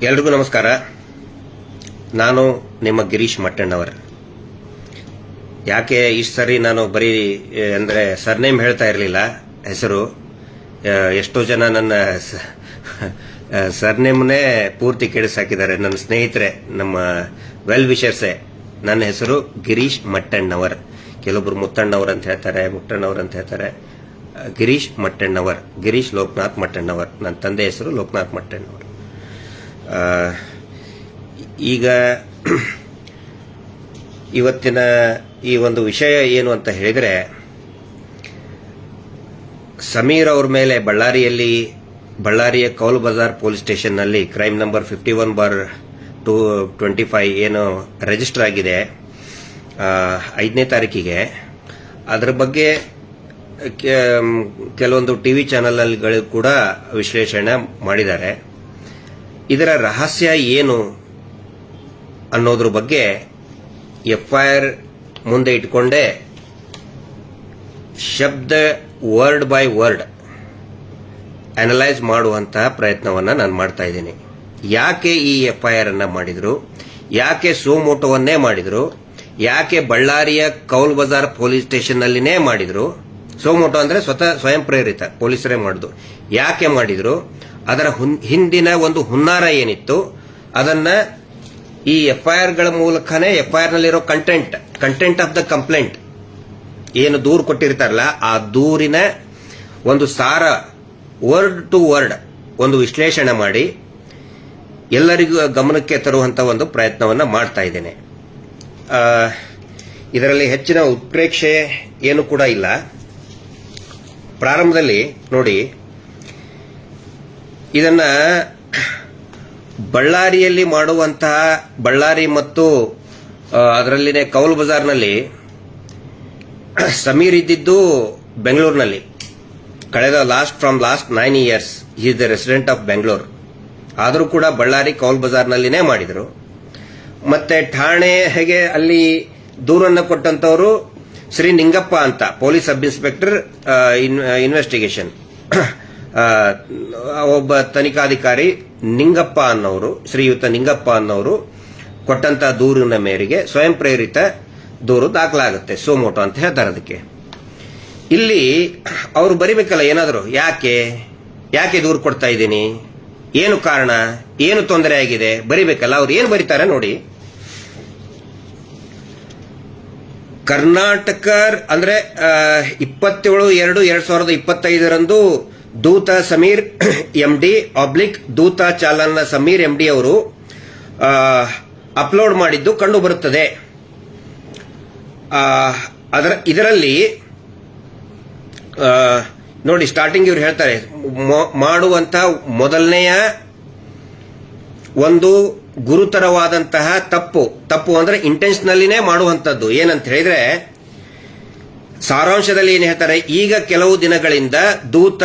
ಎಲ್ರಿಗೂ ನಮಸ್ಕಾರ. ನಾನು ನಿಮ್ಮ ಗಿರೀಶ್ ಮಟ್ಟಣ್ಣವರ್. ಯಾಕೆ ಇಷ್ಟು ಸರಿ ನಾನು ಬರೀ ಅಂದರೆ ಸರ್ನೇಮ್ ಹೇಳ್ತಾ ಇರಲಿಲ್ಲ, ಹೆಸರು. ಎಷ್ಟೋ ಜನ ನನ್ನ ಸರ್ನೇಮ್ನೇ ಪೂರ್ತಿ ಕೆಡಿಸಾಕಿದ್ದಾರೆ. ನನ್ನ ಸ್ನೇಹಿತರೆ, ನಮ್ಮ ವೆಲ್ ವಿಷರ್ಸೇ ನನ್ನ ಹೆಸರು ಗಿರೀಶ್ ಮಟ್ಟಣ್ಣವರ್. ಕೆಲವೊಬ್ರು ಮುತ್ತಣ್ಣವರ್ ಅಂತ ಹೇಳ್ತಾರೆ, ಮುಟ್ಟಣ್ಣವರ್ ಅಂತ ಹೇಳ್ತಾರೆ. ಗಿರೀಶ್ ಮಟ್ಟಣ್ಣವರ್, ಗಿರೀಶ್ ಲೋಕನಾಥ್ ಮಟ್ಟಣ್ಣವರ್. ನನ್ನ ತಂದೆ ಹೆಸರು ಲೋಕನಾಥ್ ಮಟ್ಟಣ್ಣವರ್. ಈಗ ಇವತ್ತಿನ ಈ ಒಂದು ವಿಷಯ ಏನು ಅಂತ ಹೇಳಿದರೆ, ಸಮೀರ್ ಅವ್ರ ಮೇಲೆ ಬಳ್ಳಾರಿಯ Kaul Bazaar police ಸ್ಟೇಷನ್ನಲ್ಲಿ crime number 51/225 ಏನು ರಿಜಿಸ್ಟರ್ ಆಗಿದೆ 5ನೇ ತಾರೀಕಿಗೆ. ಅದರ ಬಗ್ಗೆ ಕೆಲವೊಂದು ಟಿವಿ ಚಾನೆಲ್ಗಳು ಕೂಡ ವಿಶ್ಲೇಷಣೆ ಮಾಡಿದ್ದಾರೆ. ಇದರ ರಹಸ್ಯ ಏನು ಅನ್ನೋದ್ರ ಬಗ್ಗೆ FIR ಮುಂದೆ ಇಟ್ಕೊಂಡೇ ಶಬ್ದ ವರ್ಡ್ ಬೈ ವರ್ಡ್ ಅನಲೈಸ್ ಮಾಡುವಂತಹ ಪ್ರಯತ್ನವನ್ನು ನಾನು ಮಾಡ್ತಾ ಇದ್ದೀನಿ. ಯಾಕೆ ಈ FIR ಅನ್ನ ಮಾಡಿದ್ರು, ಯಾಕೆ ಸೋಮೋಟೋವನ್ನೇ ಮಾಡಿದ್ರು, ಯಾಕೆ ಬಳ್ಳಾರಿಯ ಕೌಲ್ ಬಜಾರ್ ಪೊಲೀಸ್ ಸ್ಟೇಷನ್ನಲ್ಲಿನೇ ಮಾಡಿದ್ರು. ಸೋಮೋಟೋ ಅಂದ್ರೆ ಸ್ವಯಂ ಪ್ರೇರಿತ, ಪೊಲೀಸರೇ ಮಾಡಿದ್ರು. ಯಾಕೆ ಮಾಡಿದ್ರು, ಅದರ ಹಿಂದಿನ ಒಂದು ಹುನ್ನಾರ ಏನಿತ್ತು, ಅದನ್ನ ಈ FIRಗಳ ಮೂಲಕನೇ FIR ನಲ್ಲಿರೋ ಕಂಟೆಂಟ್ ಆಫ್ ದ ಕಂಪ್ಲೇಂಟ್ ಏನು ದೂರು ಕೊಟ್ಟಿರ್ತಾರಲ್ಲ, ಆ ದೂರಿನ ಒಂದು ಸಾರ ವರ್ಡ್ ಟು ವರ್ಡ್ ಒಂದು ವಿಶ್ಲೇಷಣೆ ಮಾಡಿ ಎಲ್ಲರಿಗೂ ಗಮನಕ್ಕೆ ತರುವಂತ ಒಂದು ಪ್ರಯತ್ನವನ್ನ ಮಾಡ್ತಾ ಇದ್ದೇನೆ. ಇದರಲ್ಲಿ ಹೆಚ್ಚಿನ ಉತ್ಪ್ರೇಕ್ಷೆ ಏನು ಕೂಡ ಇಲ್ಲ. ಪ್ರಾರಂಭದಲ್ಲಿ ನೋಡಿ, ಇದನ್ನ ಬಳ್ಳಾರಿಯಲ್ಲಿ ಮಾಡುವಂತಹ, ಬಳ್ಳಾರಿ ಮತ್ತು ಅದರಲ್ಲಿನೇ ಕೌಲ್ ಬಜಾರ್ನಲ್ಲಿ ಸಮೀರ್ ಇದ್ದಿದ್ದು ಬೆಂಗಳೂರಿನಲ್ಲಿ. ಕಳೆದ last 9 years is the resident of Bengaluru. ಆದರೂ ಕೂಡ ಬಳ್ಳಾರಿ ಕೌಲ್ ಬಜಾರ್ನಲ್ಲಿನೇ ಮಾಡಿದರು. ಮತ್ತೆ ಠಾಣೆ ಹೇಗೆ ಅಲ್ಲಿ ದೂರನ್ನು ಕೊಟ್ಟಂತವರು ಶ್ರೀ ನಿಂಗಪ್ಪ ಅಂತ, ಪೊಲೀಸ್ ಸಬ್ ಇನ್ಸ್ಪೆಕ್ಟರ್ ಇನ್ವೆಸ್ಟಿಗೇಷನ್, ಒಬ್ಬ ತನಿಖಾಧಿಕಾರಿ ನಿಂಗಪ್ಪ ಅನ್ನೋರು, ಶ್ರೀಯುತ ನಿಂಗಪ್ಪ ಅನ್ನೋರು ಕೊಟ್ಟಂತ ದೂರಿನ ಮೇರೆಗೆ ಸ್ವಯಂ ಪ್ರೇರಿತ ದೂರು ದಾಖಲಾಗುತ್ತೆ. ಸೋಮೋಟೋ ಅಂತ ಹೇಳ್ತಾರೆ ಅದಕ್ಕೆ. ಇಲ್ಲಿ ಅವರು ಬರಿಬೇಕಲ್ಲ ಏನಾದರೂ, ಯಾಕೆ ದೂರು ಕೊಡ್ತಾ ಇದ್ದೀನಿ, ಏನು ಕಾರಣ, ಏನು ತೊಂದರೆ ಆಗಿದೆ ಬರಿಬೇಕಲ್ಲ. ಅವ್ರು ಏನು ಬರೀತಾರೆ ನೋಡಿ. ಕರ್ನಾಟಕ ಅಂದ್ರೆ 27/2/2025 ದೂತ ಸಮೀರ್ MD ದೂತ ಚಾಲನ ಸಮೀರ್ MD ಅವರು ಅಪ್ಲೋಡ್ ಮಾಡಿದ್ದು ಕಂಡು ಬರುತ್ತದೆ. ಇದರಲ್ಲಿ ನೋಡಿ, ಸ್ಟಾರ್ಟಿಂಗ್ ಇವ್ರು ಹೇಳ್ತಾರೆ, ಮಾಡುವಂತ ಮೊದಲನೆಯ ಒಂದು ಗುರುತರವಾದಂತಹ ತಪ್ಪು ಅಂದ್ರೆ ಇಂಟೆನ್ಷನಲ್ಲಿನೇ ಮಾಡುವಂತದ್ದು. ಏನಂತ ಹೇಳಿದ್ರೆ, ಸಾರಾಂಶದಲ್ಲಿ ಏನ್ ಹೇಳ್ತಾರೆ, ಈಗ ಕೆಲವು ದಿನಗಳಿಂದ ದೂತ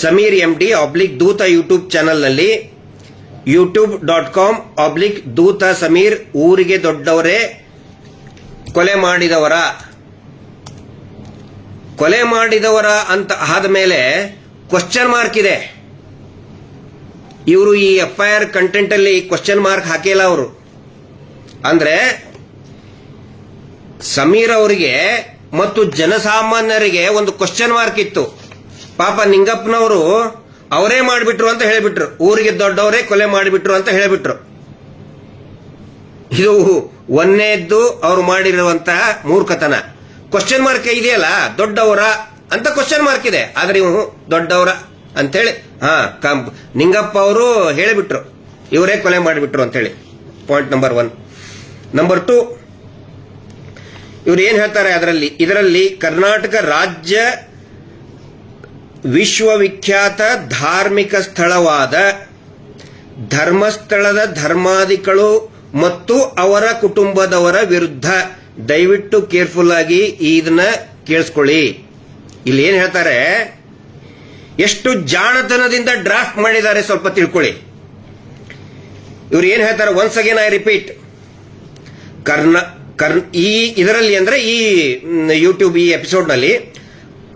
.ಸಮೀರ್ MD ದೂತ ಯೂಟ್ಯೂಬ್ ಚಾನೆಲ್ನಲ್ಲಿ youtube.com ದೂತ ಸಮೀರ್ ಊರಿಗೆ ದೊಡ್ಡವರೇ ಕೊಲೆ ಮಾಡಿದವರ ಅಂತ ಆದ ಮೇಲೆ ಕ್ವಶನ್ ಮಾರ್ಕ್ ಇದೆ. ಇವರು ಈ FIR ಕಂಟೆಂಟ್ ಅಲ್ಲಿ ಕ್ವಶನ್ ಮಾರ್ಕ್ ಹಾಕಿಲ್ಲ ಅವರು. ಅಂದ್ರೆ ಸಮೀರ್ ಅವರಿಗೆ ಮತ್ತು ಜನಸಾಮಾನ್ಯರಿಗೆ ಒಂದು ಕ್ವಶನ್ ಮಾರ್ಕ್ ಇತ್ತು. ಪಾಪ ನಿಂಗಪ್ಪನವರು ಅವರೇ ಮಾಡಿಬಿಟ್ರು ಅಂತ ಹೇಳಿಬಿಟ್ರು, ಊರಿಗೆ ದೊಡ್ಡವರೇ ಕೊಲೆ ಮಾಡಿಬಿಟ್ರು ಅಂತ ಹೇಳಿಬಿಟ್ರು. ಇದು ಒಂದೇದ್ದು ಅವರು ಮಾಡಿರುವಂತಹ ಮೂರ್ಖತನ. ಕ್ವಶನ್ ಮಾರ್ಕ್ ಇದೆಯಲ್ಲ, ದೊಡ್ಡವರ ಅಂತ ಕ್ವಶನ್ ಮಾರ್ಕ್ ಇದೆ, ಆದ್ರೆ ಇವು ದೊಡ್ಡವರ ಅಂತೇಳಿ ನಿಂಗಪ್ಪ ಅವರು ಹೇಳಿಬಿಟ್ರು, ಇವರೇ ಕೊಲೆ ಮಾಡಿಬಿಟ್ರು ಅಂತ ಹೇಳಿ. Point number 1. ನಂಬರ್ 2, ಇವ್ರು ಏನ್ ಹೇಳ್ತಾರೆ ಇದರಲ್ಲಿ ಕರ್ನಾಟಕ ರಾಜ್ಯ ವಿಶ್ವವಿಖ್ಯಾತ ಧಾರ್ಮಿಕ ಸ್ಥಳವಾದ ಧರ್ಮಸ್ಥಳದ ಧರ್ಮಾಧಿಗಳು ಮತ್ತು ಅವರ ಕುಟುಂಬದವರ ವಿರುದ್ಧ ದಯವಿಟ್ಟು ಕೇರ್ಫುಲ್ ಆಗಿ ಇದನ್ನ ಕೇಳಿಸ್ಕೊಳ್ಳಿ. ಇಲ್ಲಿ ಏನ್ ಹೇಳ್ತಾರೆ, ಎಷ್ಟು ಜಾಣತನದಿಂದ ಡ್ರಾಫ್ಟ್ ಮಾಡಿದ್ದಾರೆ ಸ್ವಲ್ಪ ತಿಳ್ಕೊಳ್ಳಿ. ಇವ್ರು ಏನ್ ಹೇಳ್ತಾರೆ, ಒನ್ಸ್ ಅಗೇನ್ ಐ ರಿಪೀಟ್, ಇದರಲ್ಲಿ ಅಂದ್ರೆ ಈ ಯೂಟ್ಯೂಬ್ ಈ ಎಪಿಸೋಡ್ ನಲ್ಲಿ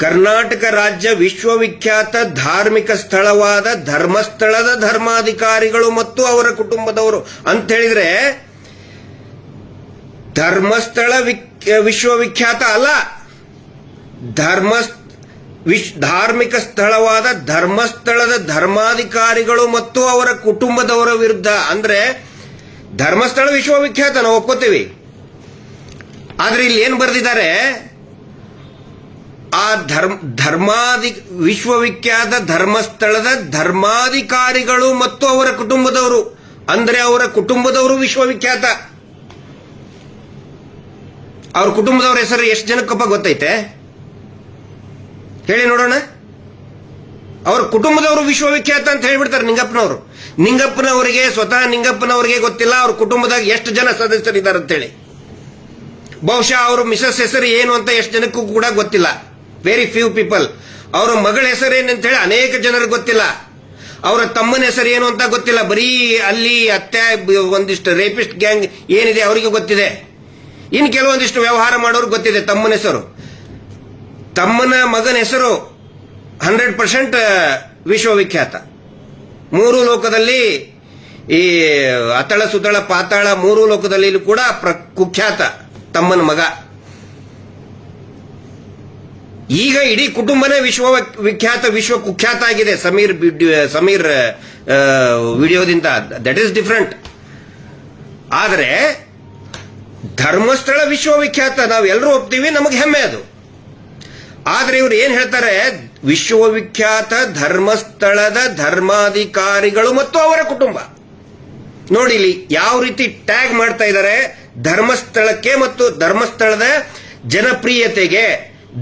ಕರ್ನಾಟಕ ರಾಜ್ಯ ವಿಶ್ವವಿಖ್ಯಾತ ಧಾರ್ಮಿಕ ಸ್ಥಳವಾದ ಧರ್ಮಸ್ಥಳದ ಧರ್ಮಾಧಿಕಾರಿಗಳು ಮತ್ತು ಅವರ ಕುಟುಂಬದವರು ಅಂತ ಹೇಳಿದ್ರೆ ಧರ್ಮಸ್ಥಳ ವಿಶ್ವವಿಖ್ಯಾತ ಅಲ್ಲ, ಧಾರ್ಮಿಕ ಸ್ಥಳವಾದ ಧರ್ಮಸ್ಥಳದ ಧರ್ಮಾಧಿಕಾರಿಗಳು ಮತ್ತು ಅವರ ಕುಟುಂಬದವರ ವಿರುದ್ಧ. ಅಂದ್ರೆ ಧರ್ಮಸ್ಥಳ ವಿಶ್ವವಿಖ್ಯಾತ ನಾವು ಒಪ್ಕೋತೀವಿ, ಆದ್ರೆ ಇಲ್ಲಿ ಏನ್ ಬರೆದಿದ್ದಾರೆ, ಆ ವಿಶ್ವವಿಖ್ಯಾತ ಧರ್ಮಸ್ಥಳದ ಧರ್ಮಾಧಿಕಾರಿಗಳು ಮತ್ತು ಅವರ ಕುಟುಂಬದವರು, ಅಂದ್ರೆ ಅವರ ಕುಟುಂಬದವರು ವಿಶ್ವವಿಖ್ಯಾತ. ಅವ್ರ ಕುಟುಂಬದವ್ರ ಹೆಸರು ಎಷ್ಟು ಜನಕ್ಕಪ್ಪ ಗೊತ್ತೈತೆ ಹೇಳಿ ನೋಡೋಣ. ಅವ್ರ ಕುಟುಂಬದವರು ವಿಶ್ವವಿಖ್ಯಾತ ಅಂತ ಹೇಳ್ಬಿಡ್ತಾರೆ ನಿಂಗಪ್ಪನವರಿಗೆ ಸ್ವತಃ ನಿಂಗಪ್ಪನವರಿಗೆ ಗೊತ್ತಿಲ್ಲ ಅವ್ರ ಕುಟುಂಬದಾಗ ಎಷ್ಟು ಜನ ಸದಸ್ಯರಿದ್ದಾರೆ ಅಂತೇಳಿ. ಬಹುಶಃ ಅವ್ರ ಮಿಸಸ್ ಹೆಸರು ಏನು ಅಂತ ಎಷ್ಟು ಜನಕ್ಕೂ ಕೂಡ ಗೊತ್ತಿಲ್ಲ, ವೆರಿ ಫ್ಯೂ ಪೀಪಲ್. ಅವರ ಮಗಳ ಹೆಸರು ಏನಂತ ಹೇಳಿ ಅನೇಕ ಜನರಿಗೆ ಗೊತ್ತಿಲ್ಲ. ಅವರ ತಮ್ಮನ ಹೆಸರು ಏನು ಅಂತ ಗೊತ್ತಿಲ್ಲ, ಬರೀ ಅಲ್ಲಿ ಅತ್ತೆ ಒಂದಿಷ್ಟು ರೇಪಿಸ್ಟ್ ಗ್ಯಾಂಗ್ ಏನಿದೆ ಅವರಿಗೆ ಗೊತ್ತಿದೆ. ಇನ್ನು ಕೆಲವೊಂದಿಷ್ಟು ವ್ಯವಹಾರ ಮಾಡೋರು ಗೊತ್ತಿದೆ ತಮ್ಮನ ಹೆಸರು. ತಮ್ಮನ ಮಗನ ಹೆಸರು 100% ವಿಶ್ವವಿಖ್ಯಾತ. ಮೂರು ಲೋಕದಲ್ಲಿ, ಈ ಅತಳ ಸುತಳ ಪಾತಾಳ ಮೂರು ಲೋಕದಲ್ಲಿ ಕೂಡ ಕುಖ್ಯಾತ ತಮ್ಮನ ಮಗ. ಈಗ ಇಡೀ ಕುಟುಂಬನೇ ವಿಶ್ವವಿಖ್ಯಾತ, ವಿಶ್ವ ಕುಖ್ಯಾತ ಆಗಿದೆ ಸಮೀರ್ ವಿಡಿಯೋದಿಂದ. That is different. ಆದರೆ ಧರ್ಮಸ್ಥಳ ವಿಶ್ವವಿಖ್ಯಾತ ನಾವೆಲ್ಲರೂ ಒಪ್ತೀವಿ, ನಮಗೆ ಹೆಮ್ಮೆ ಅದು. ಆದ್ರೆ ಇವ್ರು ಏನ್ ಹೇಳ್ತಾರೆ, ವಿಶ್ವವಿಖ್ಯಾತ ಧರ್ಮಸ್ಥಳದ ಧರ್ಮಾಧಿಕಾರಿಗಳು ಮತ್ತು ಅವರ ಕುಟುಂಬ. ನೋಡಿ ಇಲ್ಲಿ ಯಾವ ರೀತಿ ಟ್ಯಾಗ್ ಮಾಡ್ತಾ ಇದ್ದಾರೆ, ಧರ್ಮಸ್ಥಳಕ್ಕೆ ಮತ್ತು ಧರ್ಮಸ್ಥಳದ ಜನಪ್ರಿಯತೆಗೆ,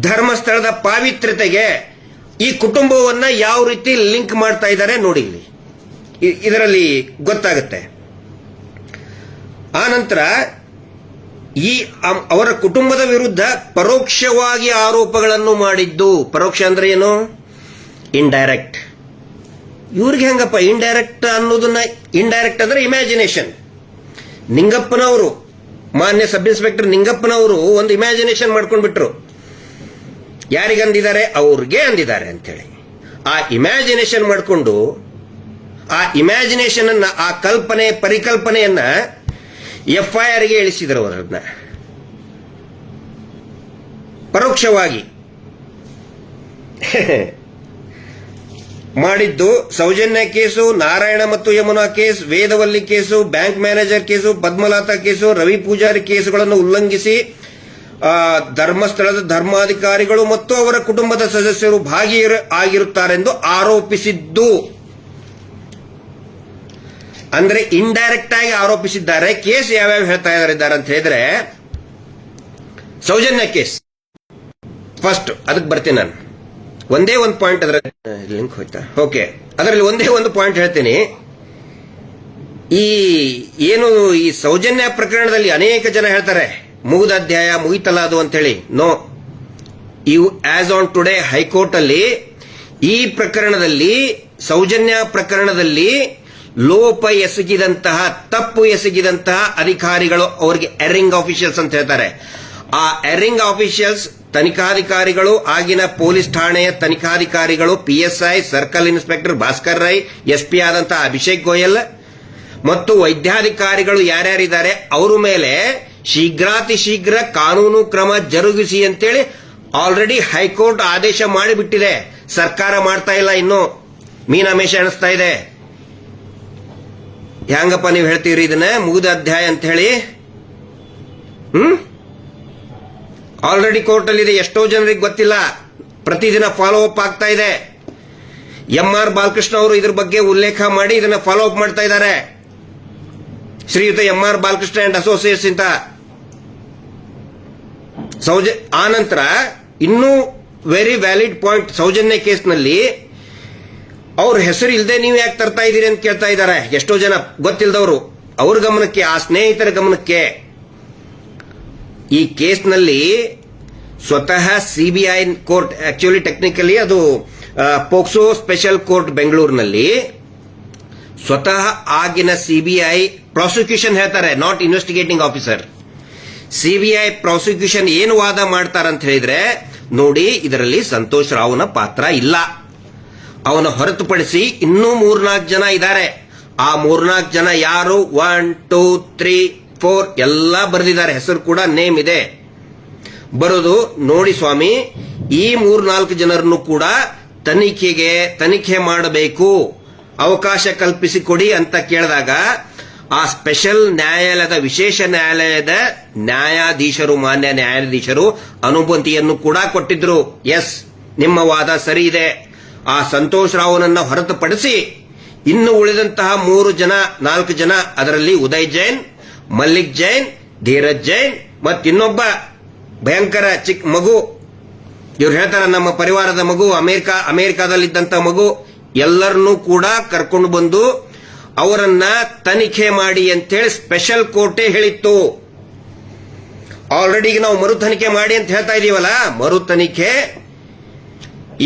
ಧರ್ಮಸ್ಥಳದ ಪಾವಿತ್ರ್ಯತೆಗೆ ಈ ಕುಟುಂಬವನ್ನ ಯಾವ ರೀತಿ ಲಿಂಕ್ ಮಾಡ್ತಾ ಇದ್ದಾರೆ ನೋಡಿ ಇಲ್ಲಿ, ಇದರಲ್ಲಿ ಗೊತ್ತಾಗುತ್ತೆ. ಆ ನಂತರ ಈ ಅವರ ಕುಟುಂಬದ ವಿರುದ್ಧ ಪರೋಕ್ಷವಾಗಿ ಆರೋಪಗಳನ್ನು ಮಾಡಿದ್ದು. ಪರೋಕ್ಷ ಅಂದ್ರೆ ಏನು? ಇಂಡೈರೆಕ್ಟ್. ಇವ್ರಿಗೆ ಹೆಂಗಪ್ಪ ಇಂಡೈರೆಕ್ಟ್ ಅನ್ನೋದನ್ನ? ಇಂಡೈರೆಕ್ಟ್ ಅಂದ್ರೆ ಇಮ್ಯಾಜಿನೇಷನ್. ನಿಂಗಪ್ಪನವರು, ಮಾನ್ಯ ಸಬ್ ಇನ್ಸ್ಪೆಕ್ಟರ್ ನಿಂಗಪ್ಪನವರು ಒಂದು ಇಮ್ಯಾಜಿನೇಷನ್ ಮಾಡ್ಕೊಂಡ್ಬಿಟ್ರು. ಯಾರಿಗಂದಿದ್ದಾರೆ? ಅವ್ರಿಗೆ ಅಂದಿದ್ದಾರೆ ಅಂತೇಳಿ. ಆ ಇಮ್ಯಾಜಿನೇಷನ್ ಮಾಡಿಕೊಂಡು ಆ ಇಮ್ಯಾಜಿನೇಷನ್ ಅನ್ನ, ಆ ಪರಿಕಲ್ಪನೆಯನ್ನ FIR ಗೆ ಇಳಿಸಿದ್ರು. ಅವರನ್ನ ಪರೋಕ್ಷವಾಗಿ ಮಾಡಿದ್ದು. ಸೌಜನ್ಯ ಕೇಸು, ನಾರಾಯಣ ಮತ್ತು Yamuna case, Vedavalli case, bank manager case, Padmalatha case, Ravi Poojary ಕೇಸುಗಳನ್ನು ಉಲ್ಲಂಘಿಸಿ ಧರ್ಮಸ್ಥಳದ ಧರ್ಮಾಧಿಕಾರಿಗಳು ಮತ್ತು ಅವರ ಕುಟುಂಬದ ಸದಸ್ಯರು ಆಗಿರುತ್ತಾರೆಂದು ಆರೋಪಿಸಿದ್ದು. ಅಂದ್ರೆ ಇಂಡೈರೆಕ್ಟ್ ಆಗಿ ಆರೋಪಿಸಿದ್ದಾರೆ. ಕೇಸ್ ಯಾವ್ಯಾವ ಹೇಳ್ತಾ ಇದ್ದಾರೆ ಅಂತ ಹೇಳಿದ್ರೆ, ಸೌಜನ್ಯ ಕೇಸ್ ಫಸ್ಟ್, ಅದಕ್ಕೆ ಬರ್ತೀನಿ ನಾನು. ಒಂದೇ ಒಂದು ಪಾಯಿಂಟ್ ಅದರ ಲಿಂಕ್ ಹೋಯ್ತಾ? ಓಕೆ, ಅದರಲ್ಲಿ ಒಂದೇ ಒಂದು ಪಾಯಿಂಟ್ ಹೇಳ್ತೀನಿ. ಈ ಸೌಜನ್ಯ ಪ್ರಕರಣದಲ್ಲಿ ಅನೇಕ ಜನ ಹೇಳ್ತಾರೆ ಮುಗಿದ ಅಧ್ಯಾಯ, ಮುಗಿತಲ್ಲ ಅದು ಅಂತ ಹೇಳಿ. No, as on today high court ಅಲ್ಲಿ ಈ ಪ್ರಕರಣದಲ್ಲಿ, ಸೌಜನ್ಯ ಪ್ರಕರಣದಲ್ಲಿ ಲೋಪ ಎಸಗಿದಂತಹ, ತಪ್ಪು ಎಸಗಿದಂತಹ ಅಧಿಕಾರಿಗಳು, ಅವರಿಗೆ ಎರಿಂಗ್ ಆಫೀಷಿಯಲ್ಸ್ ಅಂತ ಹೇಳ್ತಾರೆ. ಆ ಎರಿಂಗ್ ಆಫೀಷಿಯಲ್ಸ್ ತನಿಖಾಧಿಕಾರಿಗಳು, ಆಗಿನ ಪೊಲೀಸ್ ಠಾಣೆಯ ತನಿಖಾಧಿಕಾರಿಗಳು, PSI, circle inspector Bhaskar Rai, SP ಆದಂತಹ ಅಭಿಷೇಕ್ ಗೋಯಲ್ ಮತ್ತು ವೈದ್ಯಾಧಿಕಾರಿಗಳು ಯಾರ್ಯಾರಿದ್ದಾರೆ ಅವರ ಮೇಲೆ ಶೀಘ್ರಾತಿ ಶೀಘ್ರ ಕಾನೂನು ಕ್ರಮ ಜರುಗಿಸಿ ಅಂತೇಳಿ ಆಲ್ರೆಡಿ ಹೈಕೋರ್ಟ್ ಆದೇಶ ಮಾಡಿಬಿಟ್ಟಿದೆ. ಸರ್ಕಾರ ಮಾಡ್ತಾ ಇಲ್ಲ, ಇನ್ನು ಮೀನಾಮೇಷ ಎಣಿಸ್ತಾ ಇದೆ. ಹೆಂಗಪ್ಪ ನೀವು ಹೇಳ್ತೀರಿ ಇದನ್ನ ಮುಗಿದ ಅಧ್ಯಾಯ ಅಂತ ಹೇಳಿ? ಆಲ್ರೆಡಿ ಕೋರ್ಟ್ ಅಲ್ಲಿ ಇದೆ, ಎಷ್ಟೋ ಜನರಿಗೆ ಗೊತ್ತಿಲ್ಲ. ಪ್ರತಿದಿನ ಫಾಲೋ ಅಪ್ ಆಗ್ತಾ ಇದೆ. MR ಬಾಲಕೃಷ್ಣ ಅವರು ಇದ್ರ ಬಗ್ಗೆ ಉಲ್ಲೇಖ ಮಾಡಿ ಇದನ್ನ ಫಾಲೋ ಅಪ್ ಮಾಡ್ತಾ ಇದ್ದಾರೆ. ಶ್ರೀಯುತ MR ಬಾಲಕೃಷ್ಣ ಅಂಡ್ ಅಸೋಸಿಯೇಟ್ಸ್ ಅಂತ. ಆನಂತರ ಇನ್ನೂ ವೆರಿ ವ್ಯಾಲಿಡ್ ಪಾಯಿಂಟ್, ಸೌಜನ್ಯ ಕೇಸ್ನಲ್ಲಿ ಅವ್ರ ಹೆಸರು ಇಲ್ಲದೆ ನೀವು ಯಾಕೆ ತರ್ತಾ ಇದ್ದೀರಿ ಅಂತ ಕೇಳ್ತಾ ಇದ್ದಾರೆ ಎಷ್ಟೋ ಜನ ಗೊತ್ತಿಲ್ಲದವರು. ಅವ್ರ ಗಮನಕ್ಕೆ, ಆ ಸ್ನೇಹಿತರ ಗಮನಕ್ಕೆ, ಈ ಕೇಸ್ನಲ್ಲಿ ಸ್ವತಃ CBI ಕೋರ್ಟ್, ಆಕ್ಚುಲಿ ಟೆಕ್ನಿಕಲಿ ಅದು ಪೋಕ್ಸೋ ಸ್ಪೆಷಲ್ ಕೋರ್ಟ್ ಬೆಂಗಳೂರಿನಲ್ಲಿ, ಸ್ವತಃ ಆಗಿನ CBI ಪ್ರಾಸಿಕ್ಯೂಷನ್ ಹೇಳ್ತಾರೆ, not investigating officer. CBI prosecution ಏನು ವಾದ ಮಾಡ್ತಾರಂತ ಹೇಳಿದ್ರೆ, ನೋಡಿ ಇದರಲ್ಲಿ ಸಂತೋಷ್ ರಾವ್ನ ಪಾತ್ರ ಇಲ್ಲ. ಅವನ ಹೊರತುಪಡಿಸಿ ಇನ್ನೂ 3-4 ಜನ ಇದ್ದಾರೆ. ಆ 3-4 ಜನ ಯಾರು 1 2 3 4 ಎಲ್ಲ ಬರೆದಿದ್ದಾರೆ, ಹೆಸರು ಕೂಡ ನೇಮ್ ಇದೆ. ಬರೋದು ನೋಡಿ ಸ್ವಾಮಿ, ಈ 3-4 ಜನರನ್ನು ಕೂಡ ತನಿಖೆ ಮಾಡಬೇಕು, ಅವಕಾಶ ಕಲ್ಪಿಸಿಕೊಡಿ ಅಂತ ಕೇಳಿದಾಗ ಆ ಸ್ಪೆಷಲ್ ನ್ಯಾಯಾಲಯದ ವಿಶೇಷ ನ್ಯಾಯಾಲಯದ ನ್ಯಾಯಾಧೀಶರು, ಮಾನ್ಯ ನ್ಯಾಯಾಧೀಶರು ಅನುಮತಿಯನ್ನು ಕೂಡ ಕೊಟ್ಟಿದ್ರು. ಎಸ್, ನಿಮ್ಮ ವಾದ ಸರಿ ಇದೆ. ಆ ಸಂತೋಷ್ ರಾವ್ನನ್ನ ಹೊರತುಪಡಿಸಿ ಇನ್ನು ಉಳಿದಂತಹ 4 ಜನ, ಅದರಲ್ಲಿ ಉದಯ್ ಜೈನ್, ಮಲ್ಲಿಕ್ ಜೈನ್, ಧೀರಜ್ ಜೈನ್ ಮತ್ತಿನ್ನೊಬ್ಬ ಭಯಂಕರ ಚಿಕ್ಕ ಮಗು, ಇವ್ರು ಹೇಳ್ತಾರ ನಮ್ಮ ಪರಿವಾರದ ಮಗು, ಅಮೆರಿಕಾದಲ್ಲಿದ್ದಂತ ಮಗು, ಎಲ್ಲರನ್ನೂ ಕೂಡ ಕರ್ಕೊಂಡು ಬಂದು ಅವರನ್ನ ತನಿಖೆ ಮಾಡಿ ಅಂತೇಳಿ ಸ್ಪೆಷಲ್ ಕೋರ್ಟೇ ಹೇಳಿತ್ತು. ಆಲ್ರೆಡಿ ನಾವು ಮರು ತನಿಖೆ ಮಾಡಿ ಅಂತ ಹೇಳ್ತಾ ಇದೀವಲ್ಲ, ಮರು ತನಿಖೆ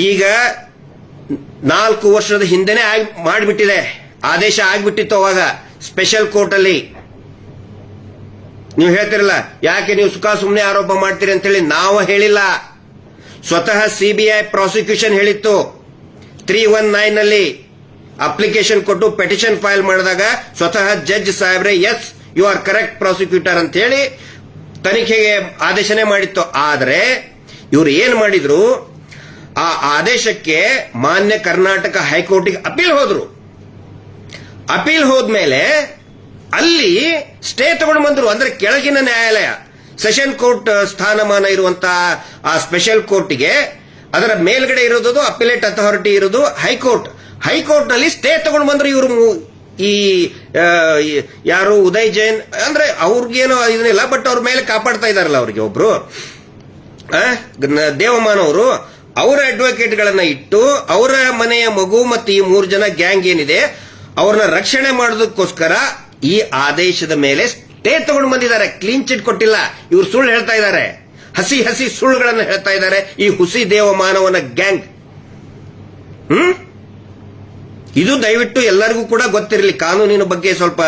ಈಗ 4 ವರ್ಷದ ಹಿಂದೆನೆ ಮಾಡಿಬಿಟ್ಟಿದೆ, ಆದೇಶ ಆಗಿಬಿಟ್ಟಿತ್ತು ಅವಾಗ ಸ್ಪೆಷಲ್ ಕೋರ್ಟ್ ಅಲ್ಲಿ. ನೀವು ಹೇಳ್ತಿರಲ್ಲ ಯಾಕೆ ನೀವು ಸುಮ್ಮನೆ ಆರೋಪ ಮಾಡ್ತೀರಿ ಅಂತ ಹೇಳಿ, ನಾವು ಹೇಳಿಲ್ಲ, ಸ್ವತಃ ಸಿಬಿಐ ಪ್ರಾಸಿಕ್ಯೂಷನ್ ಹೇಳಿತ್ತು. 319 ನಲ್ಲಿ ಅಪ್ಲಿಕೇಶನ್ ಕೊಟ್ಟು ಪೆಟಿಷನ್ ಫೈಲ್ ಮಾಡಿದಾಗ ಸ್ವತಃ ಜಡ್ಜ್ ಸಾಹೇಬ್ರೆ yes you are correct prosecutor ಅಂತ ಹೇಳಿ ತನಿಖೆಗೆ ಆದೇಶನೇ ಮಾಡಿತ್ತು. ಆದರೆ ಇವರು ಏನ್ ಮಾಡಿದ್ರು, ಆ ಆದೇಶಕ್ಕೆ ಮಾನ್ಯ ಕರ್ನಾಟಕ ಹೈಕೋರ್ಟ್ಗೆ ಅಪೀಲ್ ಹೋದ್ರು. ಅಪೀಲ್ ಹೋದ್ಮೇಲೆ ಅಲ್ಲಿ ಸ್ಟೇ ತಗೊಂಡು ಬಂದ್ರು. ಅಂದ್ರೆ ಕೆಳಗಿನ ನ್ಯಾಯಾಲಯ, ಸೆಷನ್ ಕೋರ್ಟ್ ಸ್ಥಾನಮಾನ ಇರುವಂತಹ ಆ ಸ್ಪೆಷಲ್ ಕೋರ್ಟ್ಗೆ, ಅದರ ಮೇಲ್ಗಡೆ ಇರೋದು ಅಪಿಲೇಟ್ ಅಥಾರಿಟಿ ಇರೋದು ಹೈಕೋರ್ಟ್ ನಲ್ಲಿ ಸ್ಟೇ ತಗೊಂಡು ಬಂದ್ರು ಇವರು. ಈ ಯಾರು ಉದಯ್ ಜೈನ್ ಅಂದ್ರೆ ಅವ್ರಿಗೇನೋ ಇದನ್ನಿಲ್ಲ, ಬಟ್ ಅವ್ರ ಮೇಲೆ ಕಾಪಾಡ್ತಾ ಇದಾರಲ್ಲ ಅವ್ರಿಗೆ ಒಬ್ರು ದೇವಮಾನ್ ಅವರು, ಅವರ ಅಡ್ವೊಕೇಟ್ಗಳನ್ನ ಇಟ್ಟು ಅವರ ಮನೆಯ ಮಗು ಮತ್ತು ಈ 3 ಜನ ಗ್ಯಾಂಗ್ ಏನಿದೆ ಅವ್ರನ್ನ ರಕ್ಷಣೆ ಮಾಡೋದಕ್ಕೋಸ್ಕರ ಈ ಆದೇಶದ ಮೇಲೆ ಸ್ಟೇ ತಗೊಂಡು ಬಂದಿದ್ದಾರೆ. ಕ್ಲೀನ್ ಚಿಟ್ ಕೊಟ್ಟಿಲ್ಲ. ಇವರು ಸುಳ್ಳು ಹೇಳ್ತಾ ಇದ್ದಾರೆ, ಹಸಿ ಸುಳ್ಳುಗಳನ್ನು ಹೇಳ್ತಾ ಇದ್ದಾರೆ ಈ ಹುಸಿ ದೇವಮಾನವನ ಗ್ಯಾಂಗ್. ಇದು ದಯವಿಟ್ಟು ಎಲ್ಲರಿಗೂ ಕೂಡ ಗೊತ್ತಿರಲಿ, ಕಾನೂನಿನ ಬಗ್ಗೆ ಸ್ವಲ್ಪ